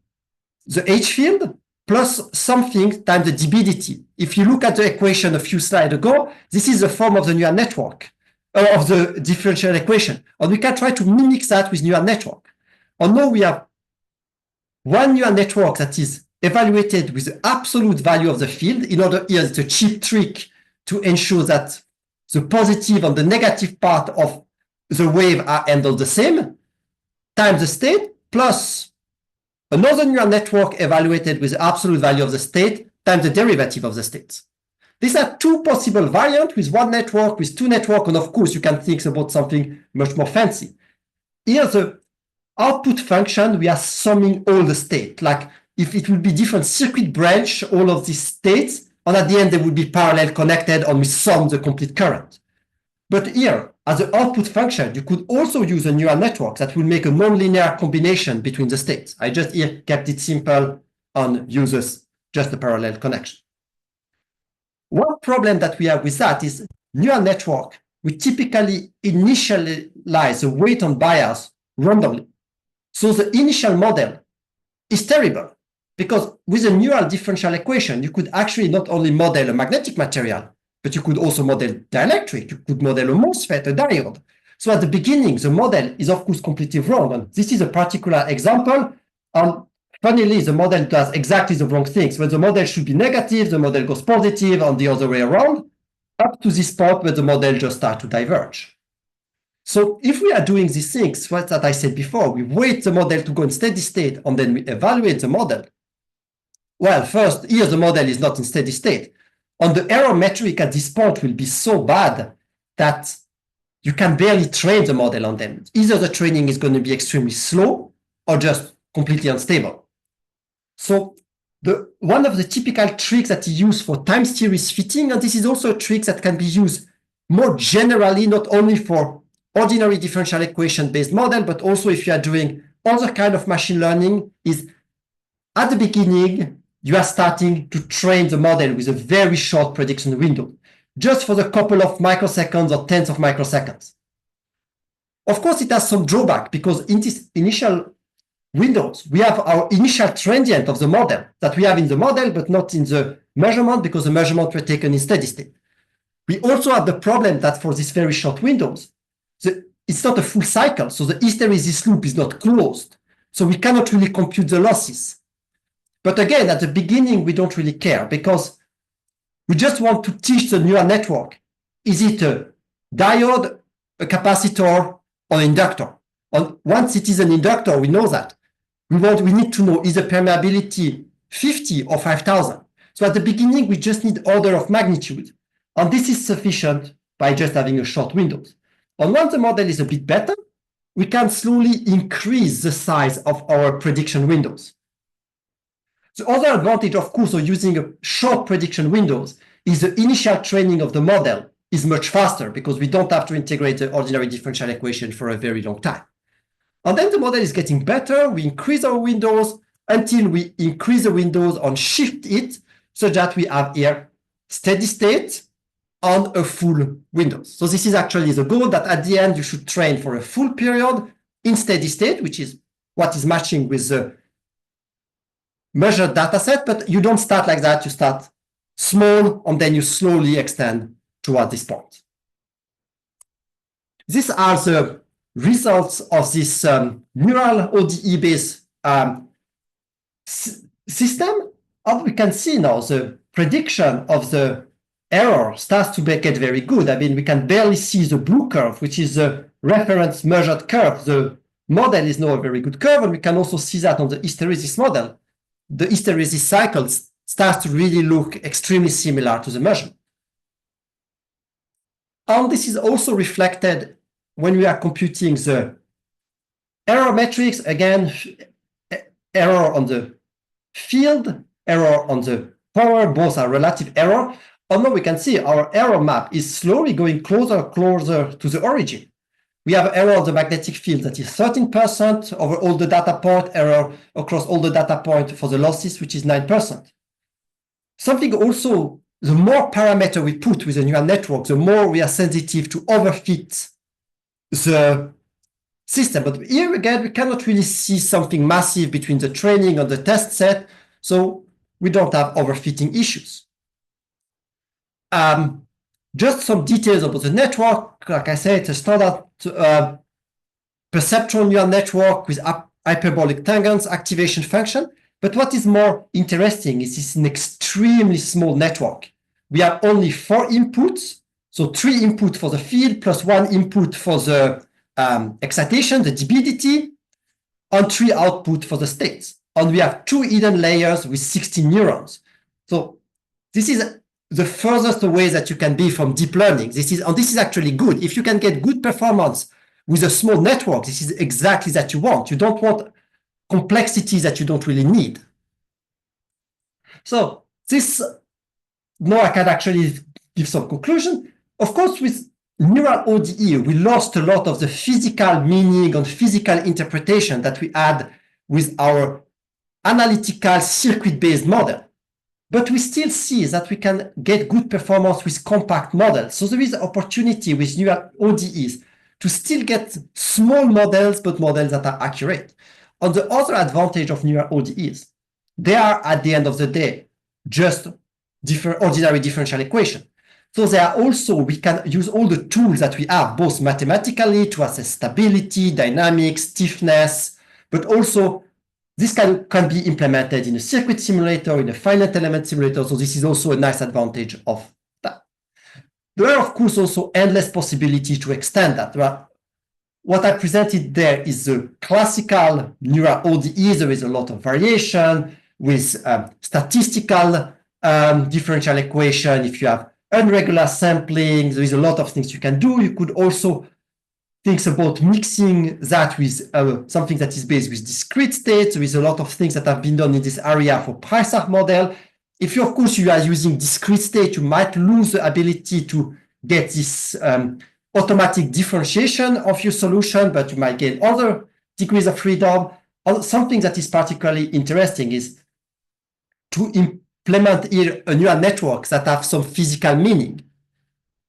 the H field plus something times the DBDT. If you look at the equation a few slides ago, this is the form of the neural network, of the differential equation. And we can try to mimic that with neural network. And now we have one neural network that is evaluated with the absolute value of the field. In order, here it's a cheap trick to ensure that the positive and the negative part of the wave are handled the same, times the state, plus another neural network evaluated with the absolute value of the state times the derivative of the states. These are two possible variants with one network, with two networks, and of course, you can think about something much more fancy. Here, the output function, we are summing all the state. Like if it would be different circuit branch, all of these states, and at the end, they would be parallel connected, and we sum the complete current. But here, as an output function, you could also use a neural network that will make a nonlinear combination between the states. I just here kept it simple and uses just a parallel connection. One problem that we have with that is neural network, we typically initialize the weight and bias randomly. So the initial model is terrible because with a neural differential equation, you could actually not only model a magnetic material, but you could also model dielectric, you could model a MOSFET, a diode. So at the beginning, the model is of course completely wrong. And this is a particular example. Funnily, the model does exactly the wrong things. When the model should be negative, the model goes positive, and the other way around, up to this point where the model just starts to diverge. So if we are doing these things, what that I said before, we wait the model to go in steady state, and then we evaluate the model. Well, first, here the model is not in steady state. And the error metric at this point will be so bad that you can barely train the model on them. Either the training is going to be extremely slow or just completely unstable. So one of the typical tricks that he used for time series fitting, and this is also a trick that can be used more generally, not only for ordinary differential equation-based model, but also if you are doing other kind of machine learning, is at the beginning, you are starting to train the model with a very short prediction window, just for the couple of microseconds or tens of microseconds. Of course, it has some drawback because in this initial windows, we have our initial transient of the model that we have in the model, but not in the measurement because the measurements were taken in steady state. We also have the problem that for these very short windows, it's not a full cycle. So the hysteresis loop is not closed. So we cannot really compute the losses. But again, at the beginning, we don't really care because we just want to teach the neural network. Is it a diode, a capacitor, or an inductor? And once it is an inductor, we know that. We need to know, is the permeability 50 or 5,000? So at the beginning, we just need order of magnitude. And this is sufficient by just having a short windows. And once the model is a bit better, we can slowly increase the size of our prediction windows. The other advantage, of course, of using a short prediction windows is the initial training of the model is much faster because we don't have to integrate the ordinary differential equation for a very long time. And then the model is getting better. We increase our windows until we increase the windows and shift it so that we have here steady state on a full Windows. So this is actually the goal that at the end you should train for a full period in steady state, which is what is matching with the measured data set, but you don't start like that. You start small and then you slowly extend toward this point. These are the results of this neural ODE-based system. As we can see now, the prediction of the error starts to make it very good. I mean, we can barely see the blue curve, which is the reference measured curve. The model is now a very good curve, and we can also see that on the hysteresis model. The hysteresis cycle starts to really look extremely similar to the measurement. And this is also reflected when we are computing the error metrics. Again, error on the field, error on the power, both are relative error. And now we can see our error map is slowly going closer to the origin. We have error of the magnetic field that is 13% over all the data point, error across all the data point for the losses, which is 9%. Something also, the more parameter we put with a neural network, the more we are sensitive to overfit the system. But here again, we cannot really see something massive between the training and the test set, so we don't have overfitting issues. Just some details about the network. Like I said, it's a standard perceptual neural network with hyperbolic tangents activation function. But what is more interesting is it's an extremely small network. We have only 4 inputs, so 3 inputs for the field plus 1 input for the excitation, the dBdt. and 3 output for the states. And we have 2 hidden layers with 16 neurons. So this is the furthest away that you can be from deep learning. This is actually good. If you can get good performance with a small network, this is exactly that you want. You don't want complexity that you don't really need. So this, now I can actually give some conclusion. Of course, with neural ODE, we lost a lot of the physical meaning and physical interpretation that we had with our analytical circuit-based model. But we still see that we can get good performance with compact models. So there is opportunity with neural ODEs to still get small models, but models that are accurate. On the other advantage of neural ODEs, they are, at the end of the day, just ordinary differential equation. So they are also, we can use all the tools that we have, both mathematically to assess stability, dynamics, stiffness, but also this can be implemented in a circuit simulator, in a finite element simulator. So this is also a nice advantage of that. There are, of course, also endless possibilities to extend that. What I presented there is the classical neural ODE. There is a lot of variation with statistical differential equation. If you have irregular sampling, there is a lot of things you can do. You could also think about mixing that with something that is based with discrete states. There is a lot of things that have been done in this area for price-arc model. If you, of course, you are using discrete state, you might lose the ability to get this automatic differentiation of your solution, but you might gain other degrees of freedom. Something that is particularly interesting is to implement here a neural network that have some physical meaning.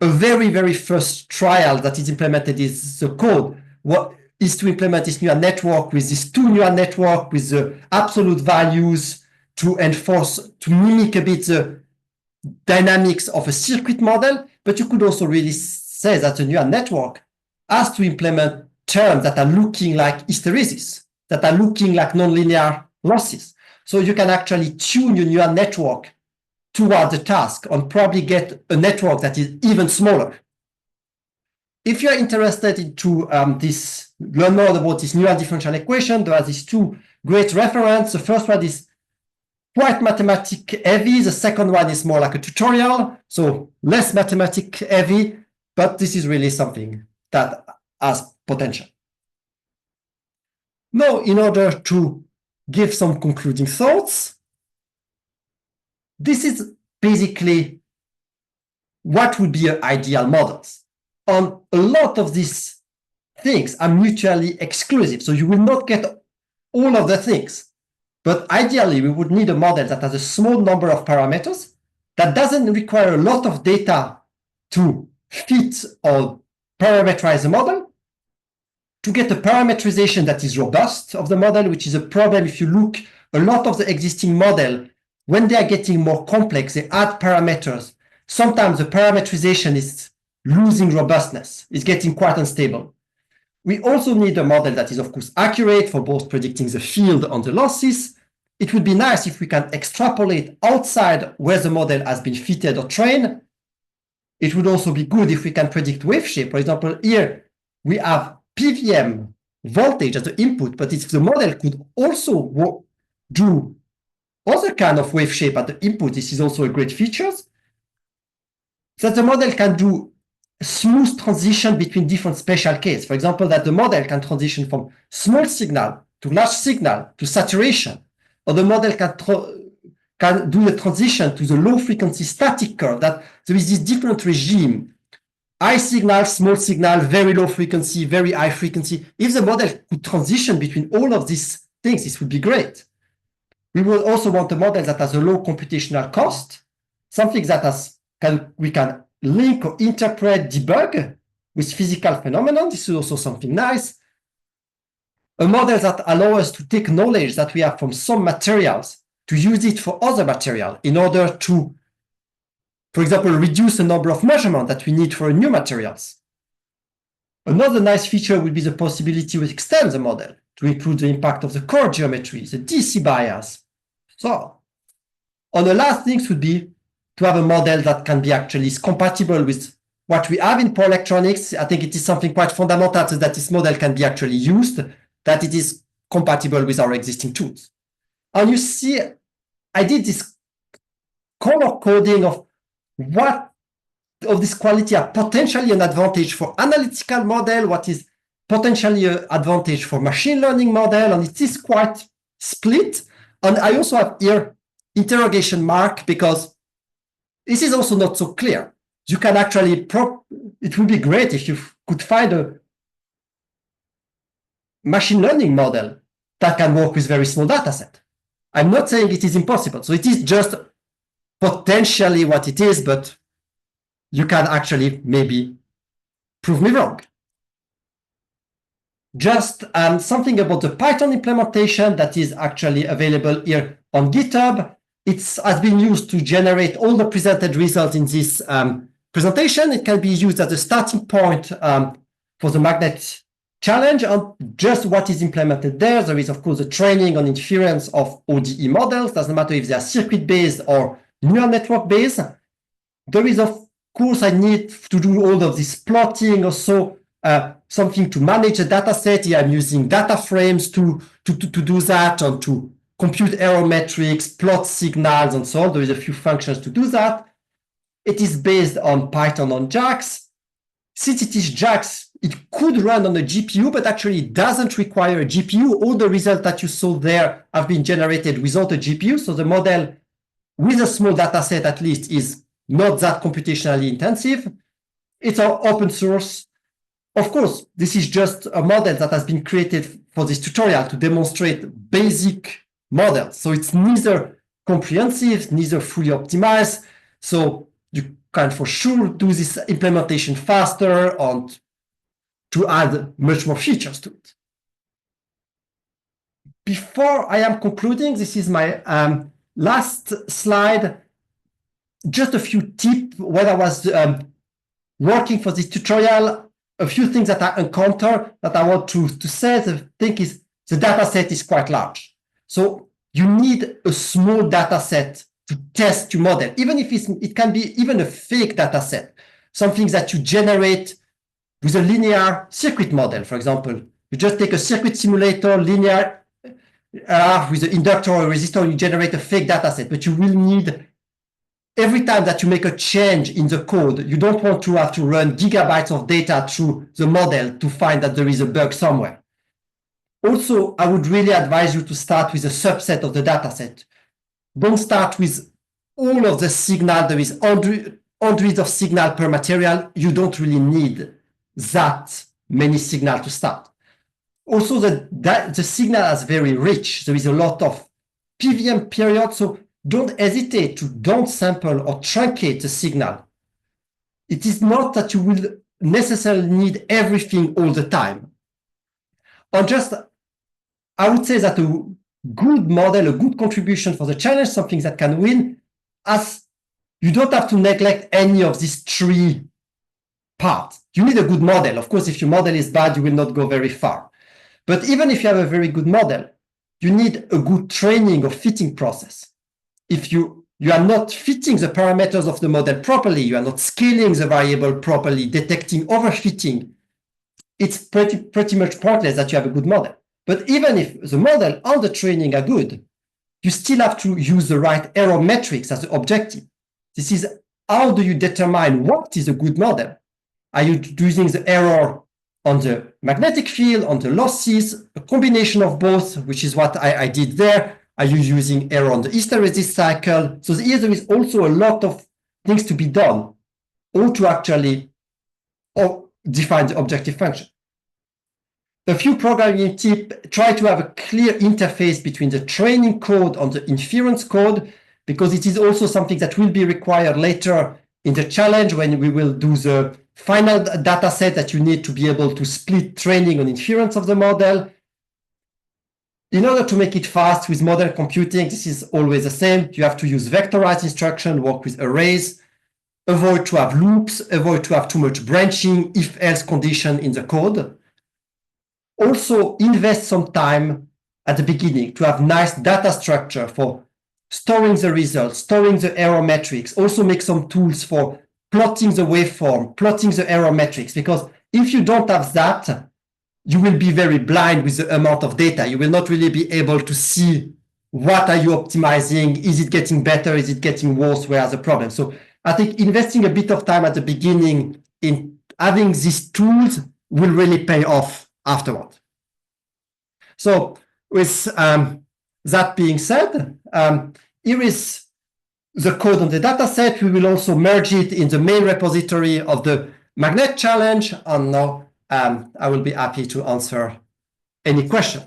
A very, very first trial that is implemented is the code. What is to implement this neural network with these 2 neural network with the absolute values to enforce, to mimic a bit the dynamics of a circuit model. But you could also really say that the neural network has to implement terms that are looking like hysteresis, that are looking like nonlinear losses. So you can actually tune your neural network toward the task and probably get a network that is even smaller. If you're interested into learn more about this neural differential equation, there are these 2 great references. The first one is quite mathematic heavy. The second one is more like a tutorial, so less mathematic heavy, but this is really something that has potential. Now, in order to give some concluding thoughts, this is basically what would be ideal models. And a lot of these things are mutually exclusive. So you will not get all of the things. But ideally, we would need a model that has a small number of parameters, that doesn't require a lot of data to fit or parameterize the model, to get a parameterization that is robust of the model, which is a problem if you look a lot of the existing model. When they are getting more complex, they add parameters. Sometimes the parameterization is losing robustness. It's getting quite unstable. We also need a model that is, of course, accurate for both predicting the field and the losses. It would be nice if we can extrapolate outside where the model has been fitted or trained. It would also be good if we can predict wave shape. For example, here we have PVM voltage as the input, but if the model could also do other kind of wave shape at the input, this is also a great feature. That the model can do smooth transition between different spatial cases. For example, that the model can transition from small signal to large signal to saturation, or the model can do the transition to the low frequency static curve, that there is this different regime, high signal, small signal, very low frequency, very high frequency. If the model could transition between all of these things, this would be great. We will also want a model that has a low computational cost, something that we can link or interpret, debug with physical phenomena. This is also something nice. A model that allows us to take knowledge that we have from some materials to use it for other material in order to, for example, reduce the number of measurements that we need for new materials. Another nice feature would be the possibility to extend the model to include the impact of the core geometry, the DC bias. So, and the last things would be to have a model that can be actually compatible with what we have in power electronics. I think it is something quite fundamental that this model can be actually used, that it is compatible with our existing tools. And you see, I did this color coding of what of this quality are potentially an advantage for analytical model, what is potentially an advantage for machine learning model, and it is quite split. And I also have here interrogation mark because this is also not so clear. You can actually, it would be great if you could find a machine learning model that can work with very small data set. I'm not saying it is impossible. So it is just potentially what it is, but you can actually maybe prove me wrong. Just something about the Python implementation that is actually available here on GitHub. It has been used to generate all the presented results in this presentation. It can be used as a starting point for the MagNet challenge. And just what is implemented there, there is, of course, the training on inference of ODE models. Doesn't matter if they are circuit-based or neural network-based. There is, of course, I need to do all of this plotting, also something to manage a data set. Here I'm using data frames to do that, and to compute error metrics, plot signals, and so on. There is a few functions to do that. It is based on Python on JAX. Since it is JAX, it could run on a GPU, but actually it doesn't require a GPU. All the results that you saw there have been generated without a GPU. So the model, with a small data set at least, is not that computationally intensive. It's all open source. Of course, this is just a model that has been created for this tutorial to demonstrate basic models. So it's neither comprehensive, neither fully optimized. So you can for sure do this implementation faster and to add much more features to it. Before I am concluding, this is my last slide. Just a few tips when I was working for this tutorial. A few things that I encountered that I want to say. The thing is, the data set is quite large. So you need a small data set to test your model, even if it can be even a fake data set, something that you generate with a linear circuit model, for example. You just take a circuit simulator, linear, with an inductor or a resistor, and you generate a fake data set, but you will need, every time that you make a change in the code, you don't want to have to run gigabytes of data through the model to find that there is a bug somewhere. Also, I would really advise you to start with a subset of the data set. Don't start with all of the signal. There is hundreds of signal per material. You don't really need that many signal to start. Also, the signal is very rich. There is a lot of PVM period, so don't hesitate to downsample or truncate the signal. It is not that you will necessarily need everything all the time. Or just, I would say that a good model, a good contribution for the challenge, something that can win, as you don't have to neglect any of these three parts. You need a good model. Of course, if your model is bad, you will not go very far. But even if you have a very good model, you need a good training or fitting process. If you are not fitting the parameters of the model properly, you are not scaling the variable properly, detecting overfitting, it's pretty much pointless that you have a good model. But even if the model and the training are good, you still have to use the right error metrics as the objective. This is how do you determine what is a good model? Are you using the error on the magnetic field, on the losses, a combination of both, which is what I did there? Are you using error on the hysteresis cycle? So here there is also a lot of things to be done, or to actually define the objective function. A few programming tips: try to have a clear interface between the training code and the inference code, because it is also something that will be required later in the challenge when we will do the final data set that you need to be able to split training and inference of the model. In order to make it fast with model computing, this is always the same. You have to use vectorized instruction, work with arrays, avoid to have loops, avoid to have too much branching, if-else condition in the code. Also, invest some time at the beginning to have nice data structure for storing the results, storing the error metrics. Also make some tools for plotting the waveform, plotting the error metrics, because if you don't have that, you will be very blind with the amount of data. You will not really be able to see what are you optimizing. Is it getting better? Is it getting worse? Where are the problems? So I think investing a bit of time at the beginning in having these tools will really pay off afterward. So with that being said, here is the code on the dataset. We will also merge it in the main repository of the MagNet challenge. And now I will be happy to answer any question.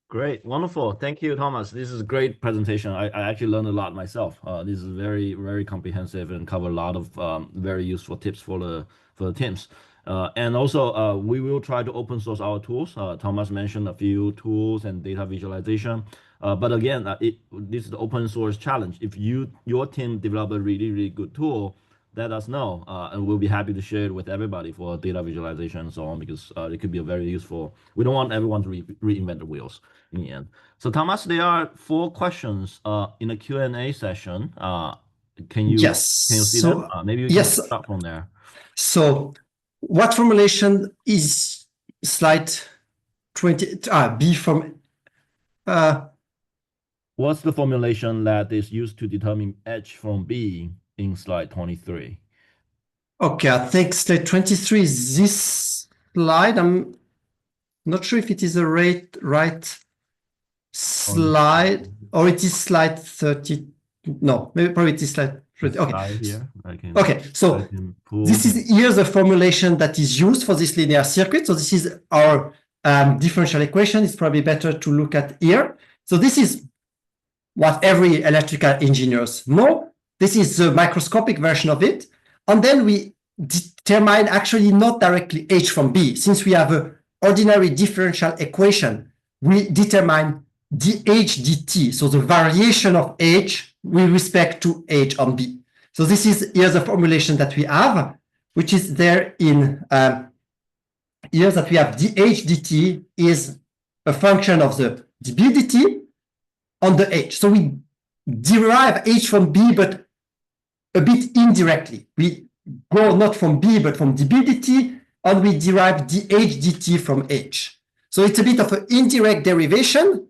Great, wonderful. Thank you, Thomas. This is a great presentation. I actually learned a lot myself. This is very, very comprehensive and cover a lot of very useful tips for the teams. And also, we will try to open source our tools. Thomas mentioned a few tools and data visualization. But again, this is the open source challenge. If your team develop a really, really good tool, let us know, and we'll be happy to share it with everybody for data visualization and so on, because it could be a very useful. We don't want everyone to reinvent the wheels in the end. So Thomas, there are 4 questions in the Q&A session. Can you see them? Maybe we can start from there. So what formulation is slide 20? B from. What's the formulation that is used to determine H from B in slide 23? Okay, I think slide 23 is this slide. I'm not sure if it is the right slide or it is slide 30. No, maybe probably it is slide 30. Okay. Here, okay, so this is here's the formulation that is used for this linear circuit. So this is our differential equation. It's probably better to look at here. So this is what every electrical engineers know. This is the microscopic version of it. And then we determine actually not directly H from B. Since we have an ordinary differential equation, we determine dH dt. So the variation of H with respect to H on B. So this is here's the formulation that we have, which is there in here that we have dH dt is a function of the dB dt on the H. So we derive H from B, but a bit indirectly. We go not from B, but from dB dt, and we derive dH dt from H. So it's a bit of an indirect derivation.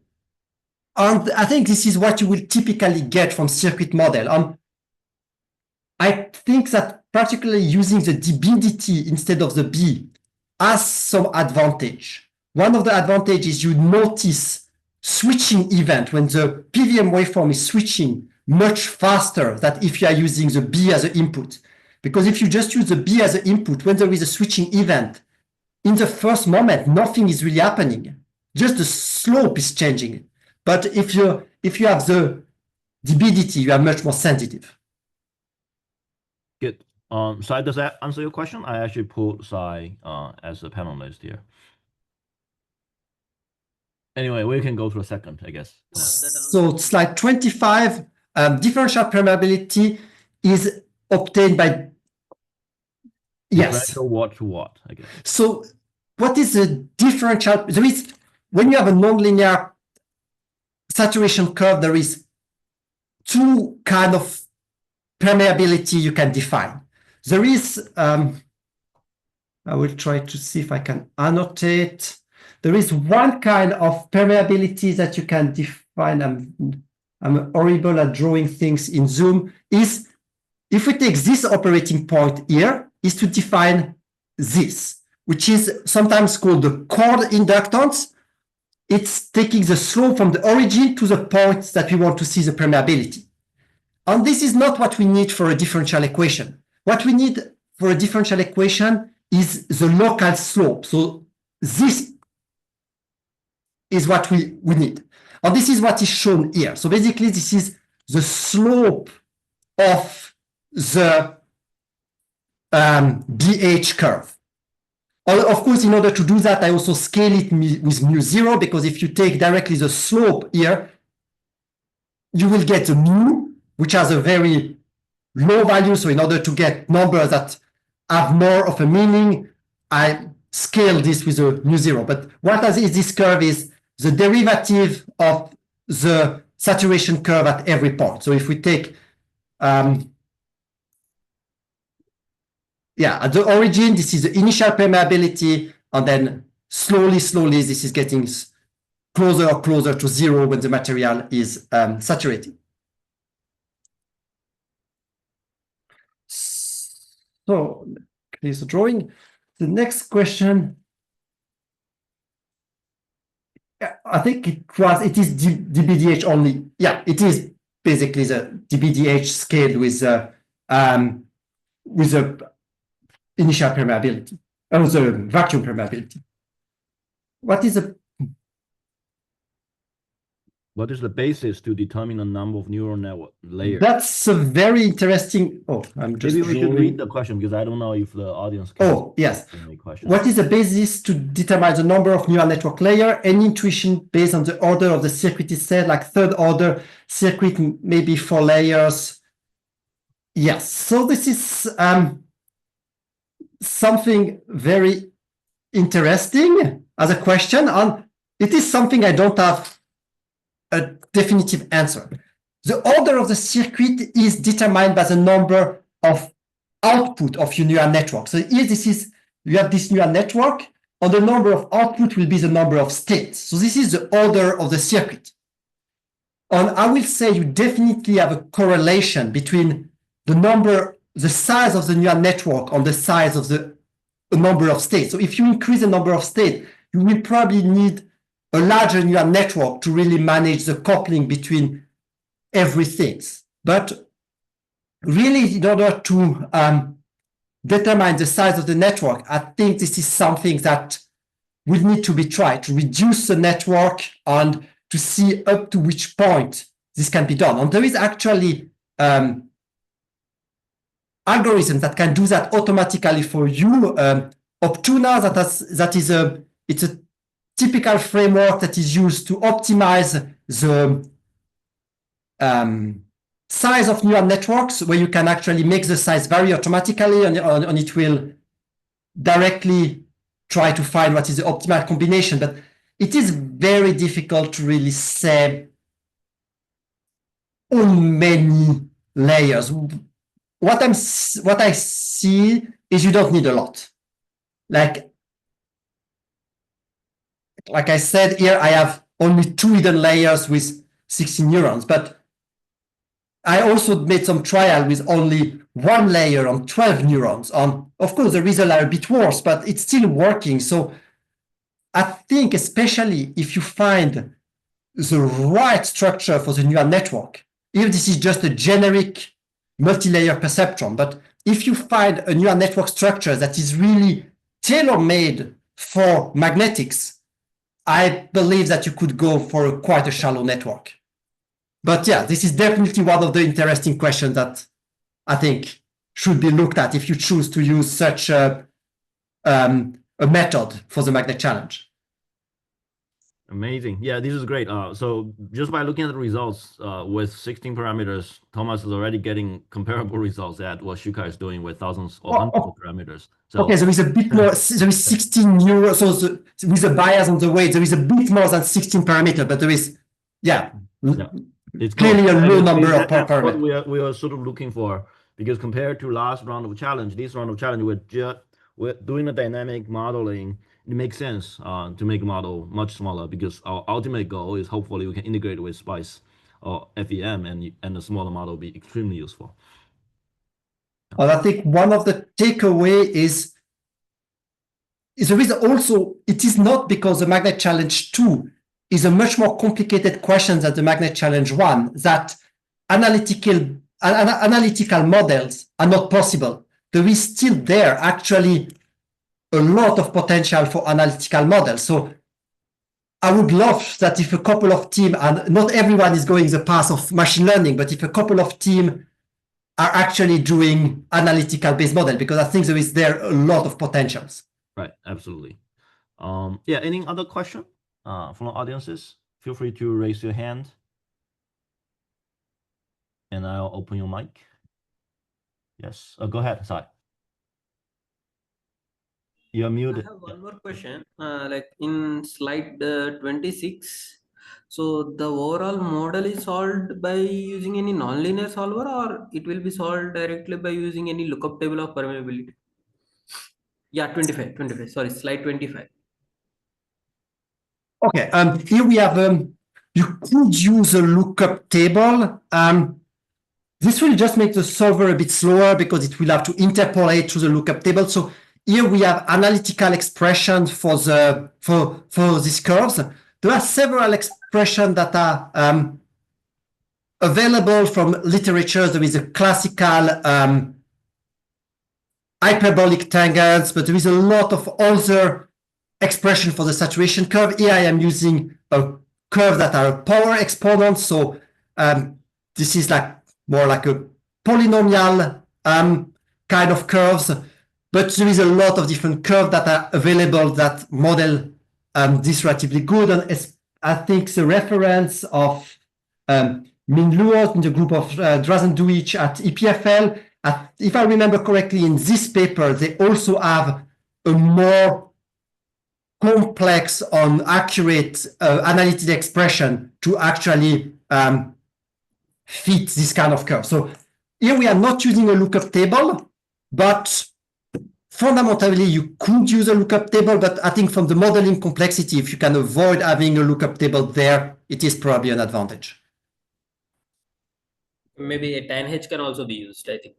And I think this is what you will typically get from circuit model. I think that particularly using the dB dt instead of the B has some advantage. One of the advantages you notice switching event when the PWM waveform is switching much faster than if you are using the B as an input. Because if you just use the B as an input, when there is a switching event, in the first moment, nothing is really happening. Just the slope is changing. But if you have the dB dt, you are much more sensitive. Good. Sai, does that answer your question? I actually put Sai as a panelist here. Anyway, we can go to a second, I guess. So slide 25, differential permeability is obtained by, yes. Differential what to what, I guess. So what is the differential? There is, when you have a nonlinear saturation curve, there is 2 kind of permeability you can define. There is, I will try to see if I can annotate. There is one kind of permeability that you can define. I'm horrible at drawing things in Zoom. Is if we take this operating point here, is to define this, which is sometimes called the chord inductance. It's taking the slope from the origin to the point that we want to see the permeability. And this is not what we need for a differential equation. What we need for a differential equation is the local slope. So this is what we need. And this is what is shown here. So basically, this is the slope of the BH curve. Of course, in order to do that, I also scale it with mu0, because if you take directly the slope here, you will get a mu, which has a very low value. So in order to get numbers that have more of a meaning, I scale this with a mu0. But what is this curve is the derivative of the saturation curve at every point. So if we take, at the origin, this is the initial permeability, and then slowly, this is getting closer or closer to zero when the material is saturated. So here's the drawing. The next question, I think it is dBdH only. Yeah, it is basically the dBdH scaled with the initial permeability, the vacuum permeability. What is the basis to determine the number of neural network layers? That's a very interesting. I'm just. Maybe we should read the question because I don't know if the audience can. Yes. Make questions. What is the basis to determine the number of neural network layer? Any intuition based on the order of the circuit is said, like third order circuit, maybe 4 layers. Yes. So this is something very interesting as a question, and it is something I don't have a definitive answer. The order of the circuit is determined by the number of output of your neural network. So here you have this neural network, and the number of output will be the number of states. So this is the order of the circuit. And I will say you definitely have a correlation between the size of the neural network and the size of the number of states. So if you increase the number of states, you will probably need a larger neural network to really manage the coupling between everything. But really, in order to determine the size of the network, I think this is something that will need to be tried to reduce the network and to see up to which point this can be done. And there is actually algorithms that can do that automatically for you. Optuna, it's a typical framework that is used to optimize the size of neural networks, where you can actually make the size vary automatically, and it will directly try to find what is the optimal combination. But it is very difficult to really say on many layers. What I see is you don't need a lot. Like I said here, I have only 2 hidden layers with 16 neurons, but I also made some trial with only 1 layer on 12 neurons. Of course, the results are a bit worse, but it's still working. So I think, especially if you find the right structure for the neural network, if this is just a generic multi-layer perceptron, but if you find a neural network structure that is really tailor-made for magnetics, I believe that you could go for quite a shallow network. But yeah, this is definitely one of the interesting questions that I think should be looked at if you choose to use such a method for the MagNet challenge. Amazing. Yeah, this is great. So just by looking at the results with 16 parameters, Thomas is already getting comparable results at what Shuka is doing with thousands or hundreds of parameters. So, okay, there is a bit more. There is 16 neurons. So with a bias on the weight, there is a bit more than 16 parameters, but there is, it's clearly a low number of parameters. What we are sort of looking for, because compared to last round of challenge, this round of challenge, we're doing the dynamic modeling. It makes sense to make a model much smaller, because our ultimate goal is hopefully we can integrate with SPICE or FEM, and the smaller model will be extremely useful. And I think one of the takeaway is the reason also, it is not because the MagNet Challenge 2 is a much more complicated question than the MagNet Challenge 1, that analytical models are not possible. There is still actually a lot of potential for analytical models. So I would love that if a couple of teams, and not everyone is going the path of machine learning, but if a couple of teams are actually doing analytical based model, because I think there a lot of potentials. Right, absolutely. Yeah, any other question from the audiences? Feel free to raise your hand and I'll open your mic. Yes, go ahead, Sai. You're muted. I have one more question. Like in slide 26, so the overall model is solved by using any nonlinear solver, or it will be solved directly by using any lookup table of permeability? Yeah, 25. Sorry, slide 25. Okay, here we have, you could use a lookup table. This will just make the solver a bit slower because it will have to interpolate to the lookup table. So here we have analytical expressions for these curves. There are several expressions that are available from literature. There is a classical hyperbolic tangents, but there is a lot of other expression for the saturation curve. Here I am using a curve that are a power exponent. So this is like more like a polynomial kind of curves, but there is a lot of different curves that are available that model this relatively good. And I think the reference of Min-Luo in the group of Drazen-Duich at EPFL, if I remember correctly, in this paper, they also have a more complex on accurate analytic expression to actually fit this kind of curve. So here we are not using a lookup table, but fundamentally you could use a lookup table, but I think from the modeling complexity, if you can avoid having a lookup table there, it is probably an advantage. Maybe a tan H can also be used, I think.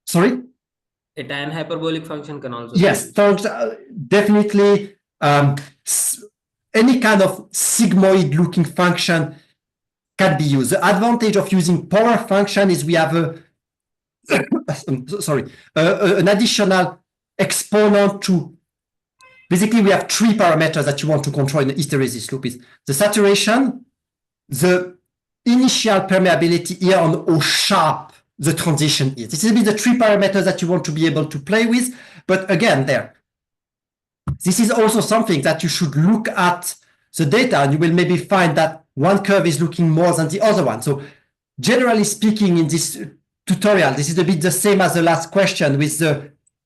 Sorry? A tan hyperbolic function can also yes, be used. Definitely any kind of sigmoid looking function can be used. The advantage of using power function is we have an additional exponent to, basically we have three parameters that you want to control in the hysteresis loop. Is the saturation, the initial permeability here on how sharp the transition is. This is a bit the three parameters that you want to be able to play with. But again, this is also something that you should look at the data, and you will maybe find that one curve is looking more than the other one. So generally speaking, in this tutorial, this is a bit the same as the last question with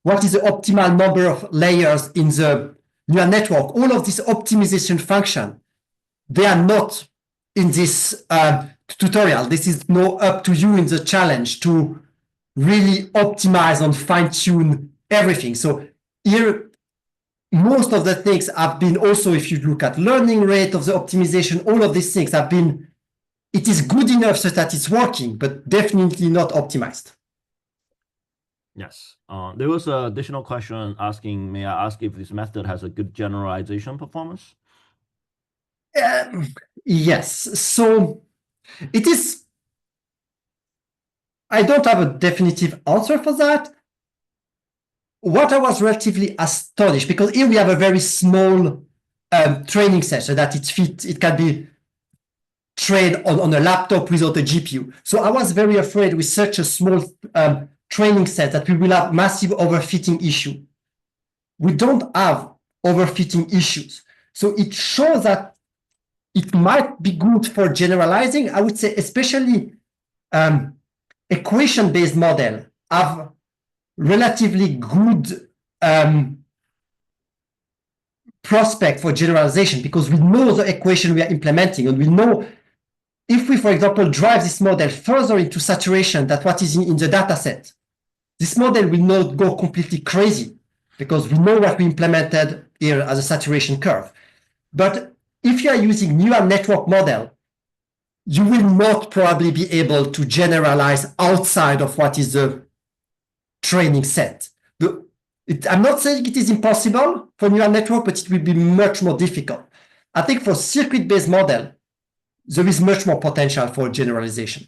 what is the optimal number of layers in the neural network. All of these optimization functions, they are not in this tutorial. This is now up to you in the challenge to really optimize and fine-tune everything. So here, most of the things have been also, if you look at learning rate of the optimization, all of these things have been, it is good enough so that it's working, but definitely not optimized. Yes. There was an additional question asking, may I ask if this method has a good generalization performance? Yes. So it is, I don't have a definitive answer for that. What I was relatively astonished, because here we have a very small training set so that it can be trained on a laptop without a GPU. So I was very afraid with such a small training set that we will have massive overfitting issue. We don't have overfitting issues. So it shows that it might be good for generalizing. I would say especially equation-based model have relatively good prospect for generalization because we know the equation we are implementing, and we know if we, for example, drive this model further into saturation than what is in the data set, this model will not go completely crazy because we know what we implemented here as a saturation curve. But if you are using neural network model, you will not probably be able to generalize outside of what is the training set. I'm not saying it is impossible for neural network, but it will be much more difficult. I think for circuit-based model, there is much more potential for generalization.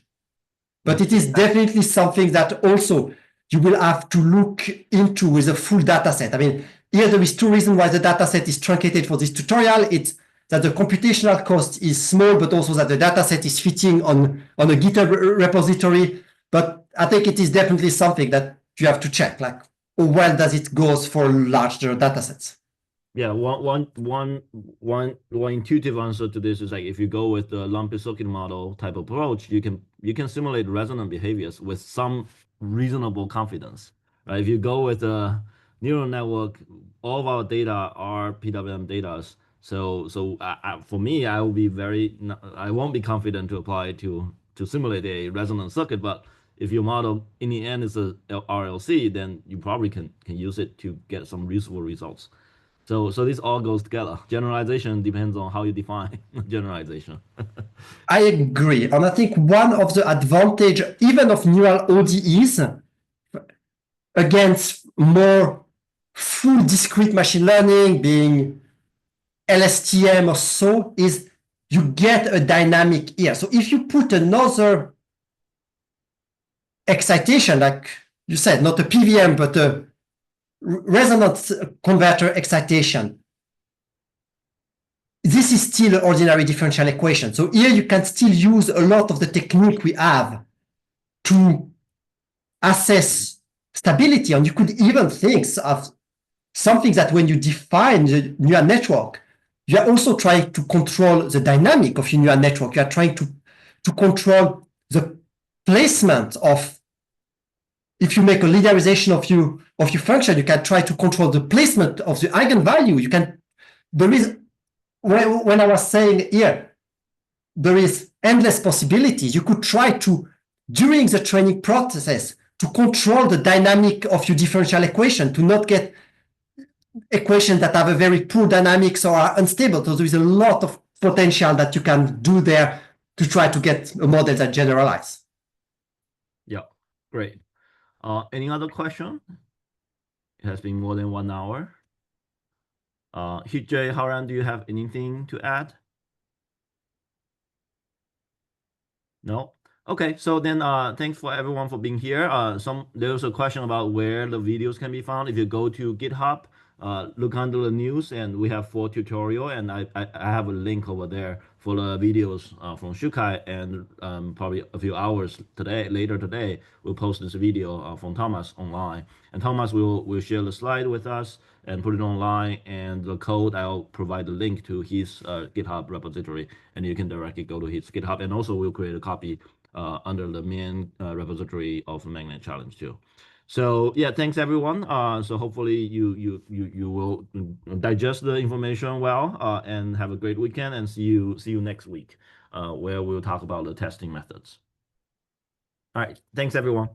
But it is definitely something that also you will have to look into with a full data set. I mean, here there is two reasons why the data set is truncated for this tutorial. It's that the computational cost is small, but also that the data set is fitting on a GitHub repository. But I think it is definitely something that you have to check, like how well does it go for larger data sets. Yeah, one intuitive answer to this is like if you go with the lumpy circuit model type approach, you can simulate resonant behaviors with some reasonable confidence, right? If you go with a neural network, all of our data are PWM data. So for me, I won't be confident to apply to simulate a resonant circuit. But if your model in the end is a RLC, then you probably can use it to get some useful results. So this all goes together. Generalization depends on how you define generalization. I agree. And I think one of the advantage even of neural ODEs against more full discrete machine learning being LSTM or so is you get a dynamic here. So if you put another excitation, like you said, not a PVM, but a resonance converter excitation, this is still an ordinary differential equation. So here you can still use a lot of the technique we have to assess stability. And you could even think of something that when you define the neural network, you are also trying to control the dynamic of your neural network. You are trying to control the placement of, if you make a linearization of your function, you can try to control the placement of the eigenvalue. You can, there is, when I was saying here, there is endless possibilities. You could try to, during the training process, to control the dynamic of your differential equation, to not get equations that have a very poor dynamics or are unstable. So there is a lot of potential that you can do there to try to get a model that generalize. Yeah, great. Any other question? It has been more than 1 hour. Hijay, Haran, do you have anything to add? No? Okay, so then thanks for everyone for being here. There's a question about where the videos can be found. If you go to GitHub, look under the news, and we have 4 tutorial, and I have a link over there for the videos from Shukai, and probably a few hours later today, we'll post this video from Thomas online, and Thomas will share the slide with us and put it online, and the code, I'll provide the link to his GitHub repository, and you can directly go to his GitHub, and also we'll create a copy under the main repository of MagNet Challenge too. So yeah, thanks everyone. So hopefully you will digest the information well, and have a great weekend, and see you next week, where we'll talk about the testing methods. All right, thanks everyone.